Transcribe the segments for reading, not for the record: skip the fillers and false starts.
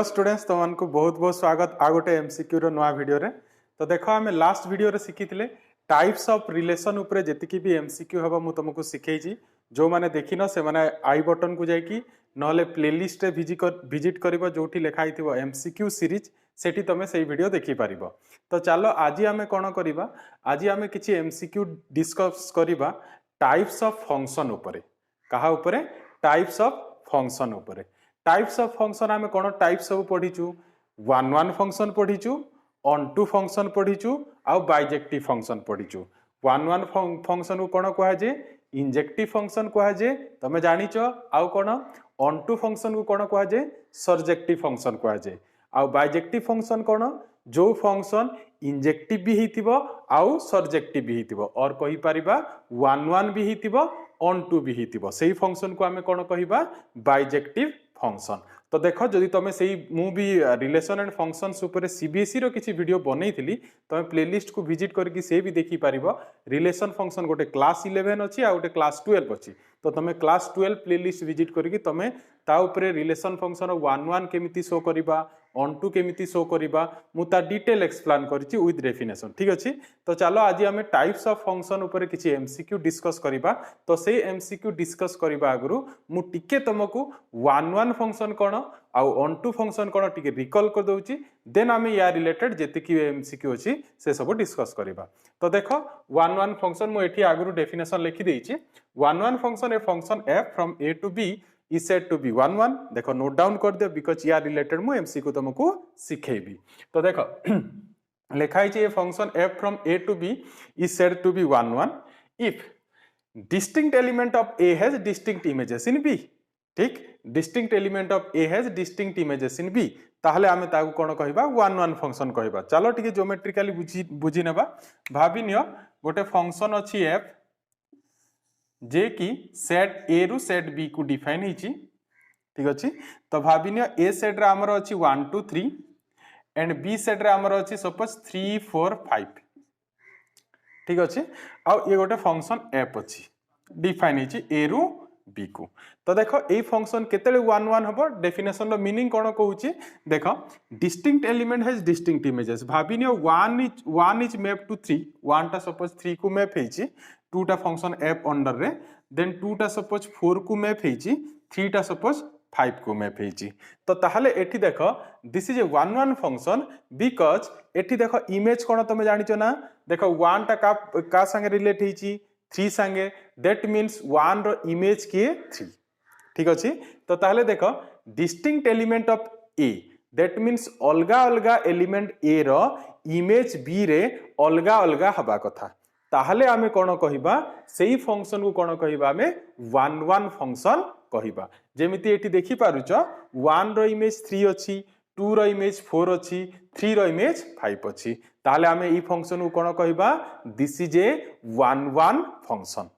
Hello students तुमको बहुत बहुत स्वागत आ गोटे एमसीक्यू रो नवा वीडियो रे। तो देखो आम लास्ट वीडियो रे शिखिथिले टाइप्स ऑफ रिलेशन उपरे जेतिकी भी एमसीक्यू हबो मु तुमको शिखेइची। जो माने देखिनो से माने आई बटन को जाइकी नहले प्लेलिस्ट रे विजिट करिवो जोठी लिखा हिथिवो एमसीक्यू सीरीज सेठी तमे सेही वीडियो देखि पारिबो। तो चलो आज आमे कोन करिबा, आज आमे किछि एमसीक्यू डिस्कस करिबा टाइप्स ऑफ फंक्शन उपरे। कहा उपरे? टाइप्स ऑफ फंक्शन उपरे। टाइप्स ऑफ फंक्शन आमे कोन टाइप सब पढिचु, वन वन फंक्शन पढिचु, ऑन टू फंक्शन पढिचु आ बाइजेक्टिव फंक्शन पढिचु। वन वन फंक्शन को कोन कहा जे इंजेक्टिव फंक्शन कहा जे तमे जानिचो, आ कोन ऑन टू फंक्शन को कोन कहा जे सर्जेक्टिव फंक्शन कहा जे। आ बाइजेक्टिव फंक्शन कोन जो फंक्शन इंजेक्टिव भी हिथिबो आउ सर्जेक्टिव भी हिथिबो और कहि परिबा वन वन भी हिथिबो ऑन टू भी हिथिबो, सेही फंक्शन को आमे कोन कहिबा बाइजेक्टिव फंक्शन। तो देखो जदि तुम से मु भी रिलेशन एंड फंक्शंस ऊपर सीबीएसई रो किछि वीडियो बनै थिली, तुम प्लेलिस्ट को विजिट करके से भी देखि पारिबो। रिलेशन फंक्शन गोटे क्लास 11 अछि आ गोटे क्लास 12 अछि। तो तुम क्लास 12 प्लेलिस्ट विजिट करके तुम ता ऊपर रिलेशन फंक्शन वन वन केमिति शो करिबा, ऑन टू केमिति शो करिबा मु ता डिटेल एक्सप्लेन करिछि विथ डेफिनेशन। ठीक अछि। तो चलो आज आमे टाइप्स ऑफ फंक्शन ऊपर किछि एमसीक्यू डिस्कस करिबा। तो से एमसीक्यू डिस्कस करिबा आगु मु टिके तुमको वन वन फंक्शन कोन आ ऑन टू फंक्शन कोन टिके रिकॉल कर दउछि, देन आमे या रिलेटेड जेतिकी एमसीक्यू अछि से सब डिस्कस करिबा। तो देखो वन वन फंक्शन मु एठी आगु डेफिनेशन लिखि देइछि। One one function a function f फ्रॉम a to b is said to be one one. देखो नोट डाउन कर दियो बिकॉज़ या रिलेटेड मु एमसीक्यू तुमको सिखेबी। तो देखो लिखा है ए function f from a to b is said to be one one if distinct element of a has distinct images in b। ठीक, distinct element of a has distinct images in b ताहले आमे ताकू कोन कहिबा one one function कहिबा। चलो टिके geometrically बुझी नेबा। भाबी neo गोटे फंक्शन अछि f जे कि सेट a रु सेट b को डिफाइन हिची। ठीक अछि। तो भाबी नियो a सेट रे हमर अछि 1 2 3 एंड b सेट रे हमर अछि सपोज 3 4 5। ठीक अछि। आ ये गोटे फंक्शन f अछि डिफाइन हिची a रु b को। तो देखो ए फंक्शन केतेले वन वन हबो, डेफिनेशन रो मीनिंग कोन कहूची देखो distinct element has distinct images. भाबी नियो 1 इज मैप टू 3, 1 टा सपोज 3 को मैप हेची, 2 टा फंक्शन f अंडर रे, देन 2 टा सपोज 4 को मैप हेची, 3 टा सपोज 5 को मैप हेची। तो ताहले एठी देखो this is a one one function because एठी देखो इमेज कोन तमे जानिचो ना, देखो 1 टा का संगे रिलेट हेची 3 संगे, दैट मीन्स 1 रो इमेज के 3। ठीक अछि। तो ताहले देखो distinct element of a that means अलगा अलगा एलिमेंट a रो इमेज b रे अलगा अलगा हबा कथा। ताहले आमे कोन कहिबा सेही फंक्शन को कोन कहिबा आमे वन वन फंक्शन कहिबा। जेमिति एठी देखि पारुचो 1 रो इमेज 3 अछि, 2 रो इमेज 4 अछि, 3 रो इमेज 5 अछि। ताहले आमे ई फंक्शन को कोन कहिबा this is a one one function.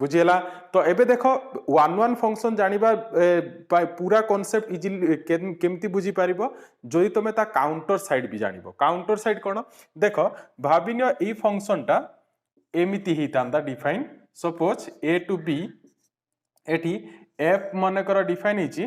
बुझियला। तो एबे देखो वन वन फंक्शन जानिबा पूरा कांसेप्ट इजिली केमती बुझी पारिबो जदि तमे ता काउंटर साइड भी जानिबो। काउंटर साइड कोन देखो भाबिनियो ई फंक्शन टा एमिति ही तांदा define suppose a to b एठी f माने कर डिफाइन हिची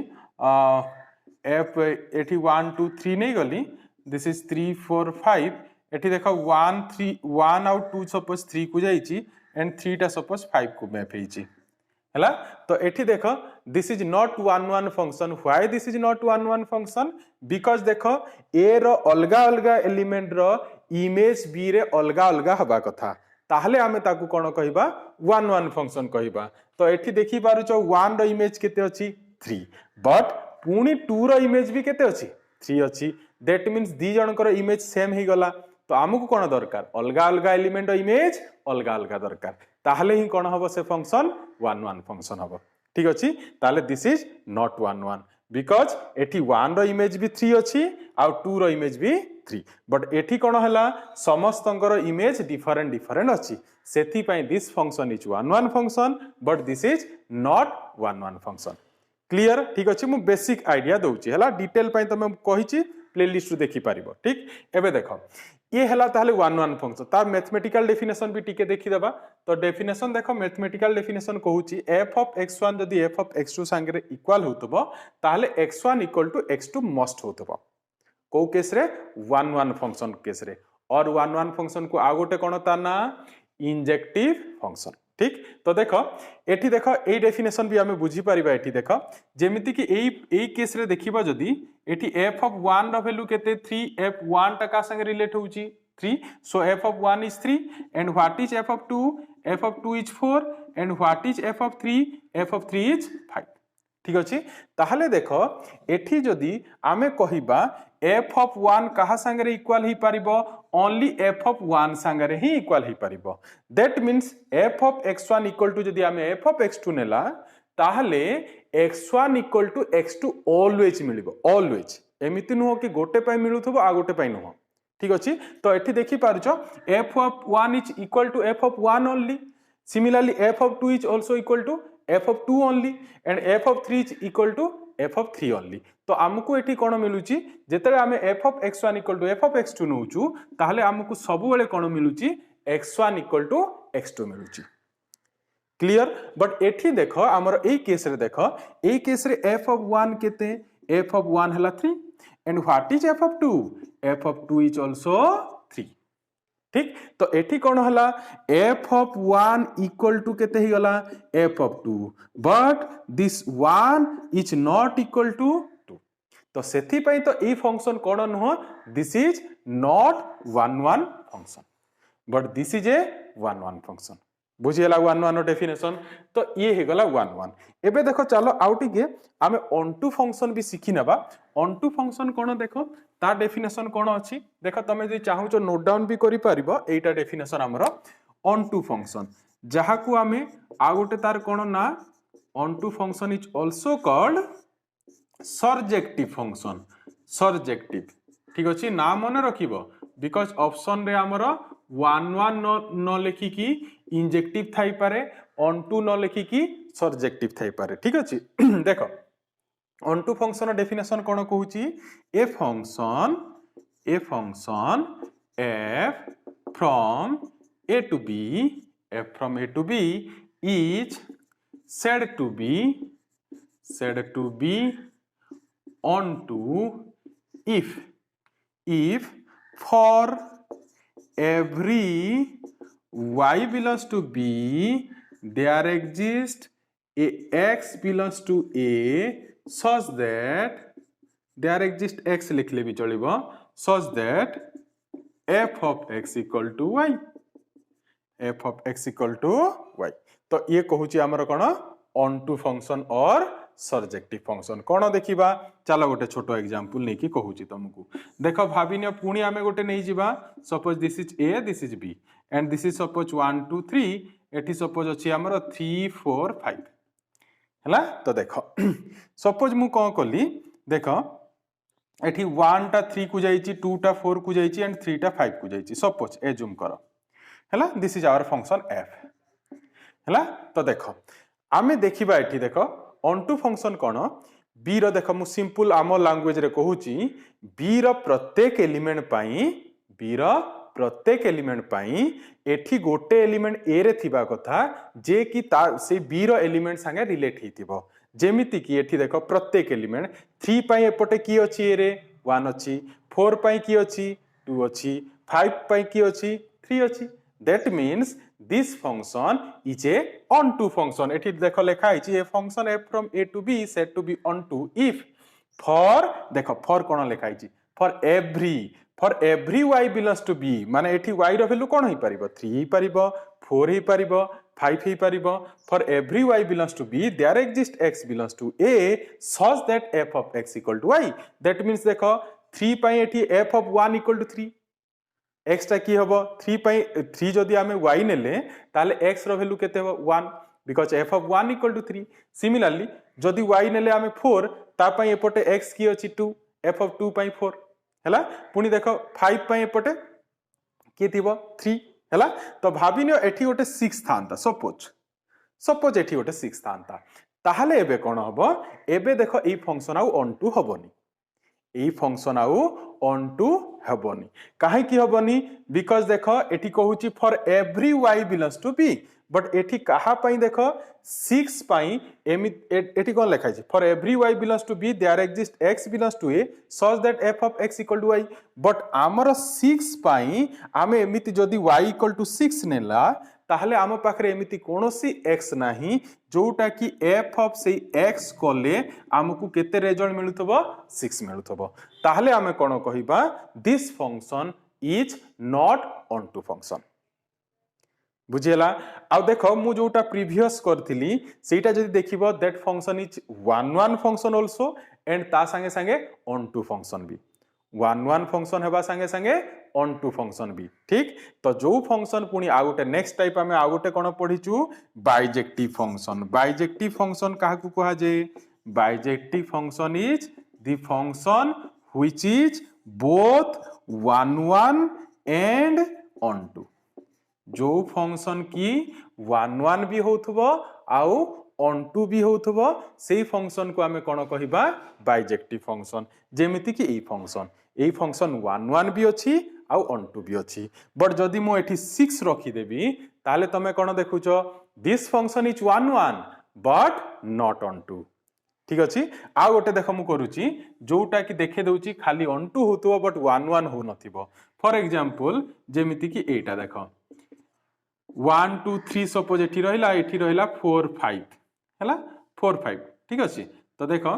f एठी 1 2 3 नै गली, दिस इज 3 4 5। एठी देखो 1 3 1 आउट 2 सपोज 3 को जाईची एंड 3 टा सपोज 5 को मैप हेची हैला। तो एठी देखो this is not one one function. Why this is not one one function? Because देखो a रो अलगा अलगा एलिमेंट रो इमेज b रे अलगा अलगा हबा कथा, ताहले आमे ताकू कोन कहिबा वन वन फंक्शन कहिबा। तो एठी देखि पारुचो 1 रो इमेज केते अछि 3, बट पुनी 2 रो इमेज भी केते अछि 3 अछि। दैट मीन्स दी जनकर इमेज सेम ही गला। तो आमको कोन दरकार अलगा अलगा एलिमेंट इमेज अलगा अलगा दरकार, ताहले ही कोन हबो से फंक्शन वन वन फंक्शन हबो। ठीक अछि। ताहले this is not one one because एठी 1 रो इमेज भी 3 अछि आ 2 रो इमेज भी 3, बट एठी कोन हला समस्तंकर इमेज डिफरेंट डिफरेंट अछि, सेथि पय this function is one one function but this is not one one function. Clear? ठीक अछि। मु बेसिक आइडिया दउची हैला, डिटेल पय तमे कहिची प्लेलिस्ट देखि पारिबो। ठीक। एबे देखो ये हला ताहले वन वन फंक्शन तार मैथमेटिकल डेफिनेशन भी टिके देखि देबा तो डेफिनेशन देखो मैथमेटिकल डेफिनेशन कहूची f ऑफ x1 जदी f ऑफ x2 संगे इक्वल होतबो ताहले x1 equal to x2 must होतबो को केस रे वन वन फंक्शन केस रे और वन वन फंक्शन को आ गोटे कोन ता ना इंजेक्टिव फंक्शन ठीक तो देखो एठी देखो ए डेफिनेशन भी हमें बुझी परिबा एठी देखो जेमिति कि ए केस रे देखिबा जदी एठी f ऑफ 1 रो वैल्यू केते 3 f1 टा का संगे रिलेट होउची 3 so f of 1 is 3 and what is f of 2 is 4 and what is f of 3 is 5 ठीक अछि ताहले देखो एठी जदी आमे कहिबा f of 1 कहा संगे इक्वल ही परिबो ओनली f of 1 संगे ही इक्वल ही परिबो that means f of x1 equal to जदी आमे f of x2 नेला ताहले x1 equal to x2 always मिलिबो ऑलवेज एमिति नुहो कि गोटे पय मिलुथबो आ गोटे पय नुहो ठीक अछि तो एठी देखि पारुछो f of 1 is equal to f of 1 only similarly f of 2 is also equal to f of 2 only and f of 3 is equal to f of 3 only तो हमकु एठी कोन मिलुची जेतरे आमे f of x1 equal to f of x2 नउचू ताहले हमकु सब बेले कोन मिलुची x1 equal to x2 मिलुची क्लियर बट एठी देखो हमर ए केस रे देखो ए केस रे f of 1 केते f of 1 हला 3 and what is f of 2 f of 2 is also 3 ठीक तो एठी कोन हला f of 1 equal to केते ही गला f of 2 but this 1 is not equal to 2 तो सेथि पई तो ए फंक्शन कोन न this is not one one function but this is a one one function बुझियला वन वन डेफिनेशन तो ये हे गला वन वन एबे देखो चलो आउटी के आमे ऑन टू फंक्शन भी सिखि नबा ऑन टू फंक्शन कोन देखो ता डेफिनेशन कोन अछि देखो तमे जे चाहू जो नोट डाउन भी करि परिबो एटा डेफिनेशन हमरो ऑन टू फंक्शन जहा को आमे आ गोटे तार कोन ना onto function is also called surjective function surjective ठीक अछि ना मने रखिबो बिकॉज़ ऑप्शन रे हमरो वन वन न लिखि की इंजेक्टिव थाई पारे ऑन टू न लिखि की सर्जेक्टिव थाई पारे ठीक अछि देखो ऑन टू फंक्शन डेफिनेशन कोन कहूची a function f from a to b is said to be onto if for every y belongs to b there exists a x belongs to a such that there exists x लिखले भी चलिबो such that f of x equal to y f of x equal to y तो ये कहूची हमर कोन onto function और surjective function कोन देखिबा चलो गोटे छोटो एग्जांपल नै कि कहूची तुमको देखो भाबिनियो पुणी आमे गोटे नै जिबा suppose this is a this is b and this is suppose 1 2 3 एठी सपोज अछि हमर 3 4 5 हला तो देखो सपोज मु कोन कली देखो एठी 1 टा 3 को जाईची 2 टा 4 को जाईची एंड 3 टा 5 को जाईची सपोज एज्यूम करो हला this is our function f हला तो देखो आमे देखिबा एठी देखो ऑन टू फंक्शन कोन b रो देखो मु सिंपल आमो लैंग्वेज रे कहूची b रो प्रत्येक एलिमेंट पाई एठी गोटे एलिमेंट a रे थिबा कथा जे कि से b रो एलिमेंट संगे रिलेट हितिबो जेमिति कि एठी देखो प्रत्येक एलिमेंट 3 पाई एपटे की अछि ए रे 1 अछि 4 पाई की अछि 2 अछि 5 पाई की अछि 3 अछि that means this function is a onto function एठी देखो लेखा हिची a function f from a to b is said to be onto if for देखो for कोन लेखा हिची for every y belongs to b माने एठी y रो वैल्यू कोन होई परिबो 3 होई परिबो 4 होई परिबो 5 होई परिबो for every y belongs to b there exists x belongs to a such that f of x equal to y that means देखो 3 पाई एठी f of 1 equal to 3 x टा की होबो 3 पाई 3 जदी हमें y नेले ताले x रो वैल्यू केते होबो 1 because f of 1 equal to 3 similarly जदी y नेले हमें 4 ता पाई एपटे x की अछि 2 f of 2 पाई 4 हला पुनी देखो 5 पाई एपटे की थिबो 3 हला तो भाबिनियो एठी गोटे 6 थांता सपोज एठी गोटे 6 थांता ताहले एबे कोन होबो एबे देखो ए फंक्शन आउ ऑन टू होबोनी एई फंक्शन आउ ऑन टू हेबनी काहे की हेबनी बिकॉज देखो एठी कहूची for every y belongs to b but एठी कहा पई देखो 6 पई एठी कोन लिखा छै for every y belongs to b there exist x belongs to a such that f of x equal to y but आमर 6 पई आमे एमिति जदी y इक्वल टू 6 नेला ताहले आम पाखरे एमिति कोनोसी x नाही जोटा कि f ऑफ से x कोले आमको केते रिजल्ट मिलुथबो 6 मिलुथबो ताहले आमे कोन कहिबा this function is not onto function बुझेला आ देखो मु जोटा प्रीवियस करथिली सेटा जदी देखिबो that function is one function also and ता संगे संगे ऑन टू फंक्शन भी वन फंक्शन हेबा संगे संगे ऑन टू फंक्शन भी ठीक तो जो फंक्शन पुनी आ गोटे नेक्स्ट टाइप आमे आ गोटे कोन पढिचू बाइजेक्टिव फंक्शन काहा को कहा जे bijective function is the function which is both one and onto जो फंक्शन की वन भी होथबो आउ ऑन टू भी होथबो सेही फंक्शन को आमे कोन कहिबा बाइजेक्टिव फंक्शन जेमिति कि एई फंक्शन वन भी अछि आउ ऑन टू भी अछि बट जदी मो एठी 6 रखी देबी ताले तमे कोन देखुचो this function is one but not onto ठीक अछि आ गोटे देख मु करूची जोटा कि देखे दउची खाली ऑन टू होतबो बट वन हो नथिबो फॉर एग्जांपल जेमिति कि एटा देखो 1 2 3 सपोज एठी रहिला 4 5 हैला 4 5 ठीक अछि तो देखो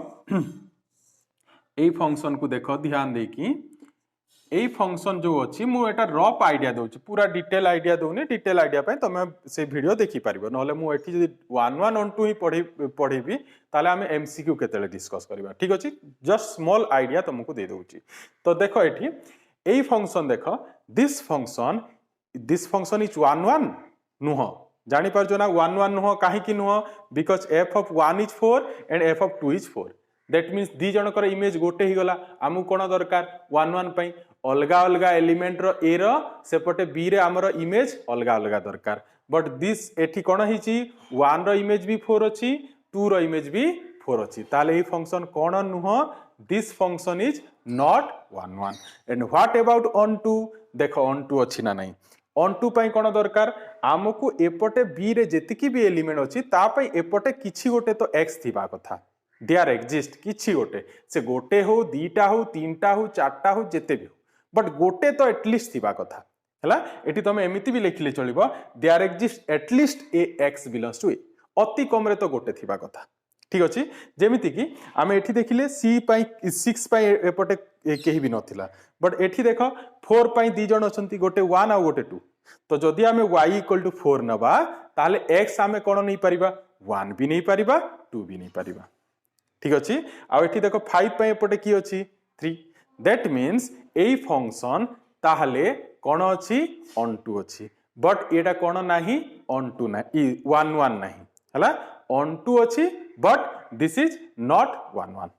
एई फंक्शन को देखो ध्यान दे कि एई फंक्शन जो अछि मु एटा रफ आईडिया दउची पूरा डिटेल आईडिया दउनी डिटेल आईडिया पय तमे से वीडियो देखि पारिबो नहले मु एठी जदी 1 ऑन टू ही पढिबी ताले हमें एमसीक्यू केतेले डिस्कस करबा ठीक अछि जस्ट स्मॉल आईडिया तुमको दे दउची तो देखो एठी एई फंक्शन देखो दिस फंक्शन इज वन नुह जानी पारजो ना वन नुह काहे की नुह because f of 1 is 4 and f of 2 is 4 that means दी जनकर इमेज गोटे ही गला आमु कोन दरकार वन पई अलगा अलगा एलिमेंट रो a रो सेपटे b रे हमर इमेज अलगा अलगा दरकार बट दिस एठी कोन हिची 1 रो इमेज भी 4 अछि 2 रो इमेज भी 4 अछि ताले ही फंक्शन कोन नुह this function is not one and what about onto देखो ऑन टू अछि ना नहीं ऑन टू पई कोन दरकार आमको एपटे बी रे जेतिकी भी एलिमेंट अछि ता पई एपटे किछि गोटे तो x थिबा कथा देयर एग्जिस्ट किछि गोटे से गोटे हो दीटा हो तीनटा हो चारटा हो जेते भी बट गोटे तो एटलीस्ट थिबा कथा हला एठी तमे एमिति भी लिखले चलिबो there exist at least a x belongs to A अति कम रे तो गोटे थिबा कथा ठीक अछि जेमिति कि आमे एठी देखिले c पई 6 पई एपटे केही भी नथिला बट एठी देखो 4 पई दी जण अछंती गोटे 1 आ गोटे 2 तो जदि आमे y इक्वल टू 4 नबा ताले x आमे कोन नै परिबा 1 भी नै परिबा 2 भी नै परिबा ठीक अछि आ एठी देखो 5 पई एपटे की अछि 3 दैट मींस एई फंक्शन ताहले कोन अछि ऑन टू अछि बट एटा कोन नाही ऑन टू ना वन नाही हला ऑन टू अछि but this is not one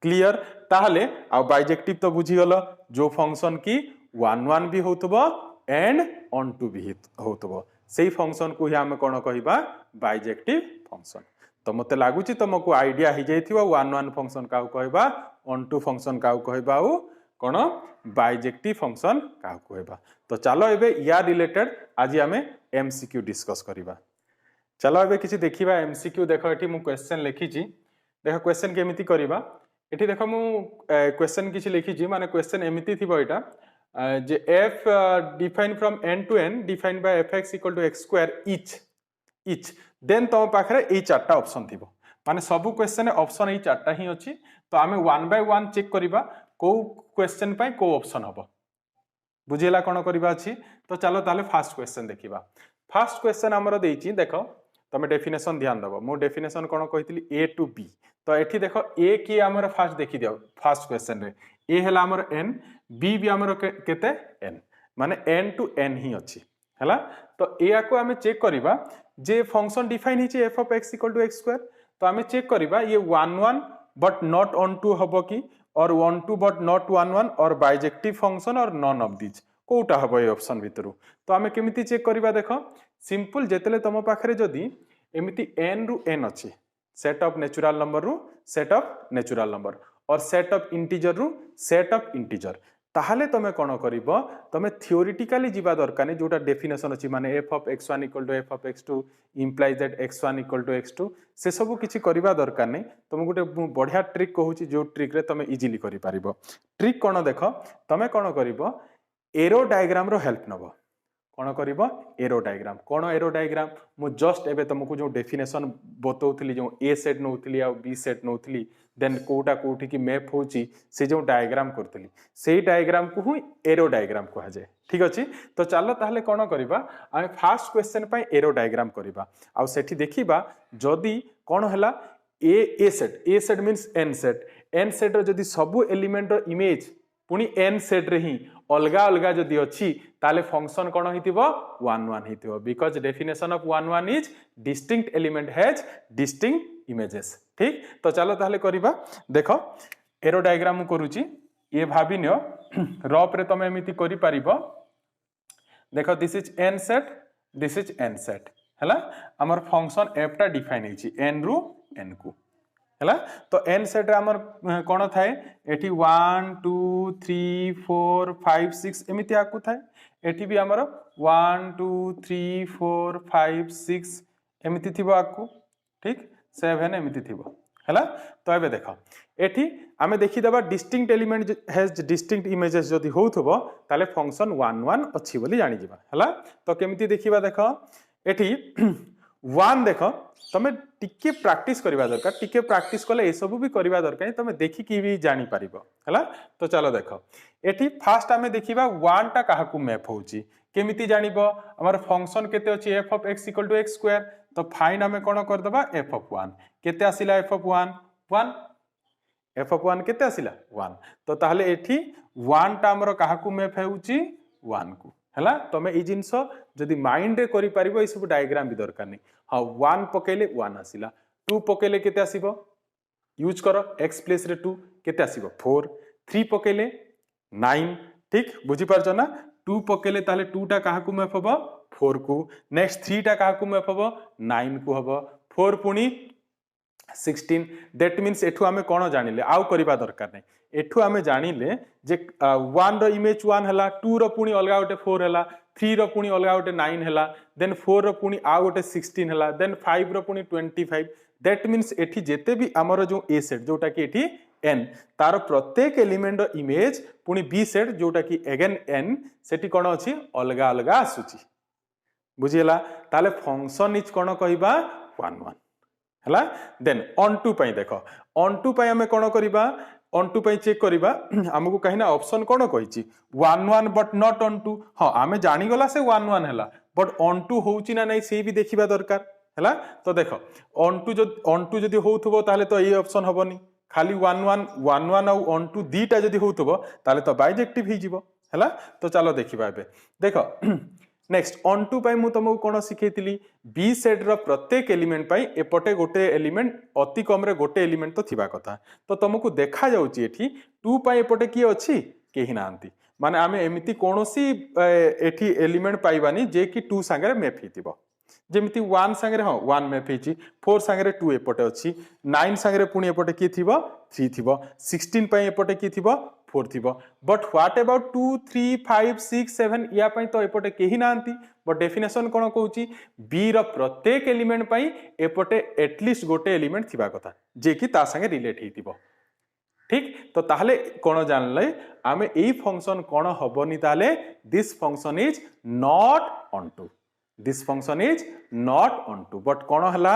clear ताहले आ बाइजेक्टिव तो बुझी गलो जो फंक्शन की वन भी होतबो एंड ऑन टू भी होतबो सेही फंक्शन को ही हम कोन कहिबा बाइजेक्टिव फंक्शन तो मते लागुची तुमको आईडिया hi जाइथिबो वन फंक्शन का कहबा ऑन टू फंक्शन का कहबा आ कोन बाइजेक्टिव फंक्शन का कहबा तो चलो एबे या रिलेटेड आज हमें एमसीक्यू डिस्कस करिबा चलो एबे किछि देखिबा एमसीक्यू देखो एठी मु क्वेश्चन लिखिची देखो क्वेश्चन केमिति करिबा एठी देखो मु क्वेश्चन किछि लिखिची माने क्वेश्चन एमिति थिबो एटा जे f define from n to n defined by fx equal to x square each then तो पाखरे ए चारटा ऑप्शन थिबो माने सब क्वेश्चन ऑप्शन ए चारटा ही अछि तो आमे वन बाय वन चेक करिबा को क्वेश्चन पय को ऑप्शन हबो बुझिला कोन करिबा अछि तो चलो ताले फर्स्ट क्वेश्चन देखिबा फर्स्ट क्वेश्चन हमरो देइची देखो तमे डेफिनेशन ध्यान दबो मो डेफिनेशन कोन कहितली a टू b तो एठी देखो a की हमरो फर्स्ट देखि दियो फर्स्ट क्वेश्चन रे a हला हमरो n b भी हमरो केते n माने n टू n ही अछि हला तो a को हमें चेक करिबा जे फंक्शन डिफाइन हिची f of x equal to x square तो हमें चेक करिबा ये 1 बट नॉट ऑन टू हबो की और 1 2 बट नॉट 1 और बाइजेक्टिव फंक्शन और नॉन ऑफ दिस कोटा हबो ए ऑप्शन भितरु तो हमें केमिति चेक करिबा देखो सिंपल जेतले तम पाखरे जदी एमिति n रु n अछि सेट ऑफ नेचुरल नंबर रु सेट ऑफ नेचुरल नंबर और सेट ऑफ इंटीजर रु सेट ऑफ इंटीजर ताहले तमे कोन करिवो तमे थियोरेटिकली जीवा दरकार नै जोटा डेफिनेशन अछि माने f of x1 = f of x2 implies that x1 = x2 से सब किछि करिवा दरकार नै तमे गुटे बढ़िया ट्रिक कहूची जो ट्रिक रे तमे इजीली करि पारिबो ट्रिक कोन देखो तमे कोन करिवो एरो डायग्राम रो हेल्प नबो कोन करिवो एरो डायग्राम कोन एरो डायग्राम मु जस्ट एबे तुमको जो डेफिनेशन बतौथली जो ए सेट नौथली आ बी सेट नौथली देन कोटा कोठी की मैप होची से जो डायग्राम करथली सेही डायग्राम को ही एरो डायग्राम कहा जाए ठीक अछि तो चलो ताहले कोन करिबा आमे फर्स्ट क्वेश्चन पय एरो डायग्राम करिबा आ सेठी देखिबा जदी कोन हला A set means N set रो जदी सब एलिमेंट रो इमेज पुनी एन सेट रे ही अलगा अलगा जदी अछि ताले फंक्शन कोन हितिबो 1 1 हितिबो because definition of 1 1 is distinct element has distinct images ठीक तो चलो ताहले करिबा देखो एरो डायग्राम करूची ये भाबिनियो रफ रे तमे एमिति करि पारिबो देखो दिस इज एन सेट हला हमर फंक्शन एफ टा डिफाइन हेची एन रु एन को हला तो एन सेट रे हमर कोन थाए एठी 1 2 3 4 5 6 एमिति आकु थाए एठी भी हमर 1 2 3 4 5 6 एमिति थिबो आकु ठीक 7 एमिति थिबो हला तो एबे देखो एठी आमे देखि देबा distinct element has distinct images जदी होथबो ताले फंक्शन 1 1 अछि बोली जानि जिबा हला तो केमिति देखिबा देखो एठी 1 देखो तमे टिके प्रैक्टिस करबा दरकार टिके प्रैक्टिस कले ए सब भी करबा दरकार तमे देखि की भी जानि पारिबो हला तो चलो देखो एठी फर्स्ट आमे देखिबा 1 टा काहाकू मैप होउची केमिति जानिबो हमर फंक्शन केते अछि f of x = x² तो फाइन आमे कोन कर दबा f of 1 केते आसिला f of 1 1 f of 1 केते आसिला 1 तो ताहले एठी 1 टा हमर काहाकू मैप हेउची 1 को हला तमे ई जिंस जदी माइंड रे करि पारिबो ई सब डायग्राम भी दरकार नै हां 1 पकेले 1 आसिला 2 पकेले केते आसीबो यूज करो x प्लेस रे 2 केते आसीबो 4 3 पकेले 9 ठीक बुझी पारछो ना 2 पकेले ताले 2 टा काहाकू मैप हबो 4 को नेक्स्ट 3 टा काहाकू मैप हबो 9 को हबो 4 पुनी 16 दैट मींस एठु हमें कोन जानिले आउ करिबा दरकार नै एठु हमें जानिले जे 1 रो इमेज 1 हला 2 रो पुनी अलगा गोटे 4 हला 3 रो पुनी अलगा गोटे 9 हला देन 4 रो पुनी आ गोटे 16 हला देन 5 रो पुनी 25 दैट मींस एठी जेते भी हमरो जो ए सेट जोटा कि एठी n तार प्रत्येक एलिमेंट रो इमेज पुनी b सेट जोटा कि अगेन n सेठी कोन अछि अलगा अलगा आसुची बुझियला ताले फंक्शन इज कोन कहिबा 1 1 हला देन ऑन टू पई देखो ऑन टू पई हमें कोन करिबा ऑन टू पई चेक करिबा हमकु कहिना ऑप्शन कोन कहिची 1 1 बट नॉट ऑन टू हां हमें जानि गला से 1 1 हला बट ऑन टू होउची ना नै से भी देखिबा दरकार हला तो देखो ऑन टू जदी होउथबो ताले तो ए ऑप्शन हबनी खाली 1 1 1 1 और ऑन टू दीटा जदी होउथबो ताले तो बाइजेक्टिव ही जीवो हला तो चलो देखिबा एबे देखो नेक्स्ट ऑन टू पाई मु तुमको कोन सिखेतिली बी सेट रो प्रत्येक एलिमेंट पाई एपटे गोटे एलिमेंट अति कम रे गोटे एलिमेंट तो थिबा कथा तो तुमको देखा जाउची एठी 2 पाई एपटे की अछि केही नांती माने आमे एमिति कोनोसी एठी एलिमेंट पाइबानी जे कि 2 संगे मैप हितिबो जेमिति 1 संगे हां 1 मैप हिची 4 संगे 2 एपटे अछि 9 संगे पुनी एपटे की थिबो 3 थिबो 16 पाई एपटे की थिबो 4 थिबो बट व्हाट अबाउट 2 3 5 6 7 या पई तो एपटे केही नांती बट डेफिनेशन कोन कहूची बी रो प्रत्येक एलिमेंट पई एपटे एटलीस्ट गोटे एलिमेंट थिबा कथा जे कि ता संगे रिलेट हितिबो ठीक तो ताहले कोन जानले आमे एई फंक्शन कोन हबनी ताले this function is not onto this function is not onto but कोन हला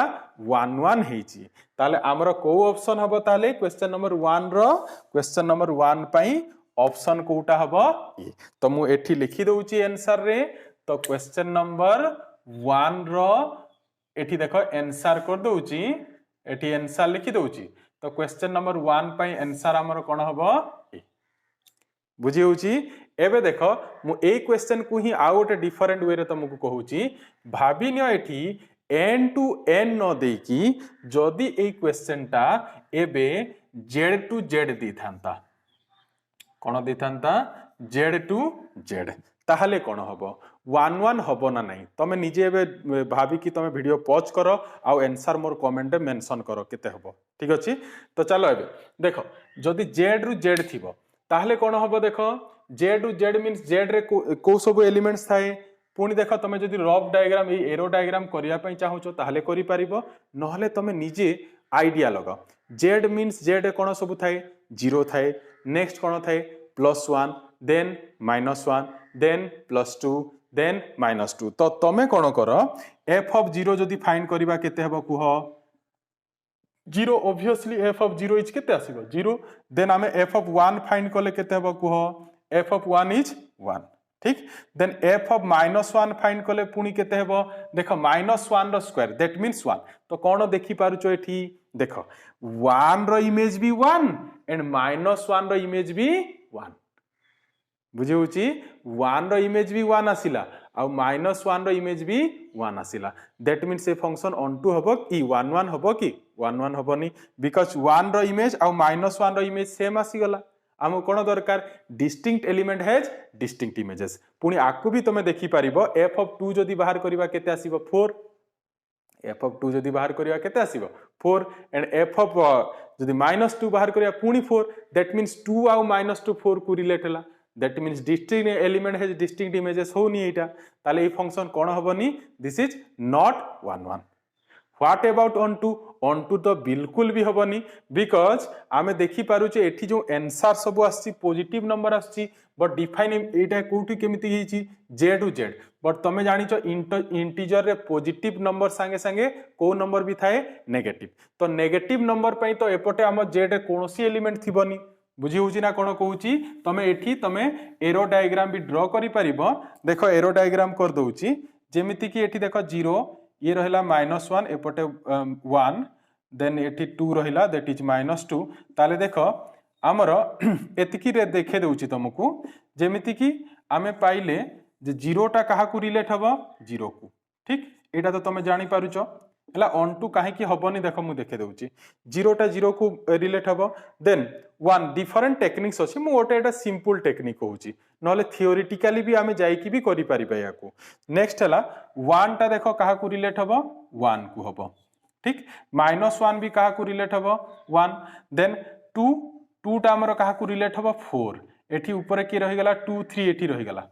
1 1 हेची ताले हमरो को ऑप्शन हबो ताले क्वेश्चन नंबर 1 रो क्वेश्चन नंबर 1 पई ऑप्शन कोटा हबो ए तो मु एठी लिखि दउची आंसर रे तो क्वेश्चन नंबर 1 रो एठी देखो आंसर कर दउची एठी आंसर लिखि दउची तो क्वेश्चन नंबर 1 पई आंसर हमरो कोन हबो ए बुझी होची एबे देखो मु ए क्वेश्चन को ही आ गोटे डिफरेंट वे रे तुमको कहूची भाबिनियो एठी n टू n न दे की जदी ए क्वेश्चन टा एबे z टू z दी थांता कोन दी थांता z टू z ताहले कौन हम 1 1 हम ना नहीं तुम निजे भाविकी तुम वीडियो पॉज कर आंसर मोर कमेंट मेंशन कर केते हम ठीक अच्छे। तो चलो ए देख जदि जेड रु जेड थी ताहले कौन हम देख जेड रु जेड मीन्स जेड रे को सब एलिमेंट्स थाए पुणी देख तुम जदि रफ डायग्राम एरो डायग्राम करने चाहूँ ताहले करि परिबो नहले तुम निजे आइडिया लगा जेड मीन्स जेड कौन सब थाए 0 थाए नेक्स्ट कौन थाए +1 देन -1 देन +2 देन -2 तो तुम कौन कर एफ ऑफ 0 जदि फाइंड करबा केते हबो कुह 0 ऑब्वियसली एफ ऑफ 0 इज केते आसीबो 0 देन आमे एफ ऑफ 1 फाइंड करले केते हबो कुह एफ ऑफ 1 इज 1 ठीक देन एफ ऑफ -1 फाइंड कले पुणी केते हेबो देख -1 रो स्क्वायर दैट मींस 1 तो कौन देखि पारुचो एठी देख 1 रो इमेज भी 1 एंड -1 रो इमेज भी 1 बुझे होची 1 रो इमेज भी 1 आसिला आ -1 रो इमेज भी 1 आसिला that means A function onto हबो कि 1 1 हबो कि 1 1 हबोनी बिकॉज़ 1 रो इमेज आ -1 रो इमेज सेम आसी गला आम कौन दरकार distinct element has distinct images पुणी आकु भी तुम देखि पारिबो एफ ऑफ 2 जदि बाहर करबा केते आसीबो 4 एफ ऑफ 2 जदि बाहर करबा केते आसीबो 4 एंड एफ ऑफ जदि -2 बाहर करबा पुणी 4 दैट मींस 2 आउ -2 4 को रिलेट हला that means distinct element has distinct images होनी एटा ताले ए फंक्शन कौन हबनी this is not 1 1 what about onto तो बिल्कुल भी हबनी बिकॉज आमे देखि पारुचे एठी जो आंसर सब आसी पॉजिटिव नंबर आसी बट डिफाइन एटा कोठी केमिति हिची जेड टू जेड बट तमे जानिचो इंटीजर रे पॉजिटिव नंबर संगे संगे को नंबर भी थाए नेगेटिव तो नेगेटिव नंबर पई तो एपटे हम जेड रे कोनोसी एलिमेंट थिबनी बुझी होची ना कोन कहूची तमे एठी तमे एरो डायग्राम भी ड्रॉ करि परिबो देखो एरो डायग्राम कर दउची जेमिति कि एठी देखो 0 ये रहिला -1 एपटे 1 देन एठी 2 रहिला दैट इज -2 ताले देखो हमर एतिकी रे देखे दउची तुमको जेमिति कि आमे पाइले जे 0 टा काहा को रिलेट हबो 0 को ठीक एटा तो तुम जानि पारुचो हला ऑन टू काहे कि हबनी देखो मु देखे दउची 0 टा 0 को रिलेट हबो देन 1 डिफरेंट टेक्निक्स अछि मु ओटा एटा सिंपल टेक्निक कहूची नले थियोरेटिकली भी आमे जाई कि भी करि परिबा याको नेक्स्ट हला 1 टा देखो काहा को रिलेट हबो 1 को हबो ठीक -1 भी काहा को रिलेट हबो 1 देन 2 टा हमर काहा को रिलेट हबो 4 एठी ऊपर की रहि गला 2 3 एठी रहि गला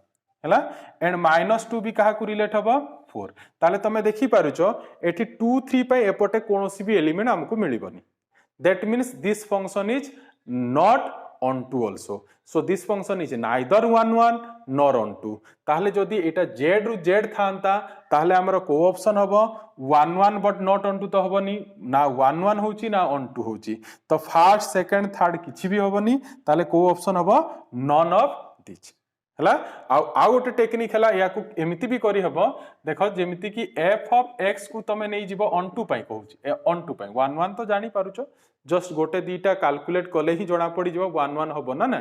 हला एंड -2 भी काहा को रिलेट हबो 4 ताले तमे देखि पारुचो एठी 2 3 पय एपटे कोनोसी भी एलिमेंट हमको मिलिबनी that means this function is not on to also so this function is neither 1 1 nor on to ताहले जदि एटा z रु z थांता ताहले हमर को ऑप्शन हबो 1 1 बट नॉट on to तो हबनी ना 1 1 होची ना on to होची तो फर्स्ट सेकंड थर्ड किछि भी हबनी ताहले को ऑप्शन हबो नॉन ऑफ दिस हला आ गोटे टेक्निक हला याकू एमिति भी करी हबो देखो जेमिति कि f ऑफ x को तमे नै जिवो on to पई कहूची on to पई 1 1 तो जानि पारुचो जस्ट गोटे दीटा कैलकुलेट कले ही जणा पड़ी जिवो 1 1 हबो ना ना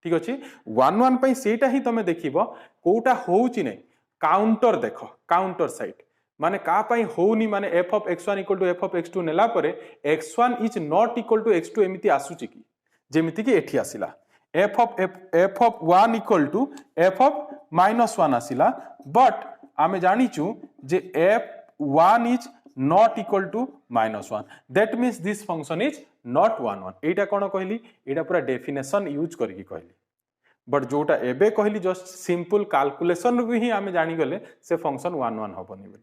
ठीक अछि 1 1 पई सेटा ही तमे देखिबो कोटा होउची नै काउंटर देखो काउंटर साइड माने का पई होउनी माने f of x1 = f of x2 नेला परे x1 is not equal to x2 एमिति आसुची कि जेमिति कि एठी आसिला f of 1 = f of -1 आसिला बट आमे जानिचु जे f1 इज not equal to -1 that means this function is not 1 1 एटा कोन कहली एटा पूरा डेफिनेशन यूज करके कहली बट जोटा एबे कहली जस्ट सिंपल कैलकुलेशन भी ही आमे जानि गले से फंक्शन 1 1 होबनी बोली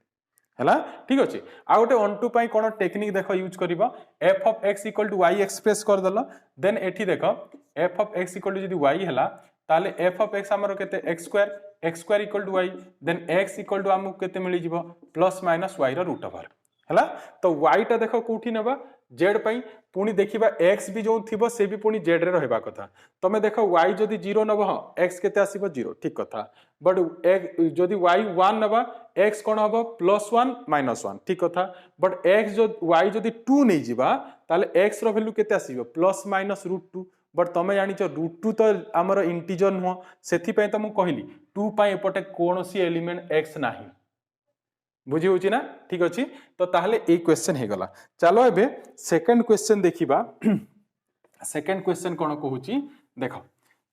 हला ठीक अछि आ गोटे ऑन टू पई कोन टेक्निक देखो यूज करबा f of x = y express कर दलो देन एठी देखो f of x = जदी y हला ताले f of x हमरो केते x square = y then x = हमु केते मिली जिवो + y रो रूट ओवर हला तो y टा देखो कोठी नेबा z पई पुनी देखिबा x भी जो थिबो से भी पुनी z रे रहबा कथा तमे देखो y जदी 0 नबो x केते आसीबो 0 ठीक कथा बट जदी y 1 नबा x कोन हबो +1 -1 ठीक कथा बट x जो y जदी 2 नै जिबा ताले x रो वैल्यू केते आसीबो +-√2 बट तमे जानिचो √2 तो हमर इंटीजर न सेथि पई त मु कहली 2 पई एपटे कोनोसी एलिमेंट x नाही बुझी होची ना ठीक अछि तो ताहले ए क्वेश्चन हे गला चलो एबे सेकंड क्वेश्चन देखिबा सेकंड क्वेश्चन कोन कहूची देखो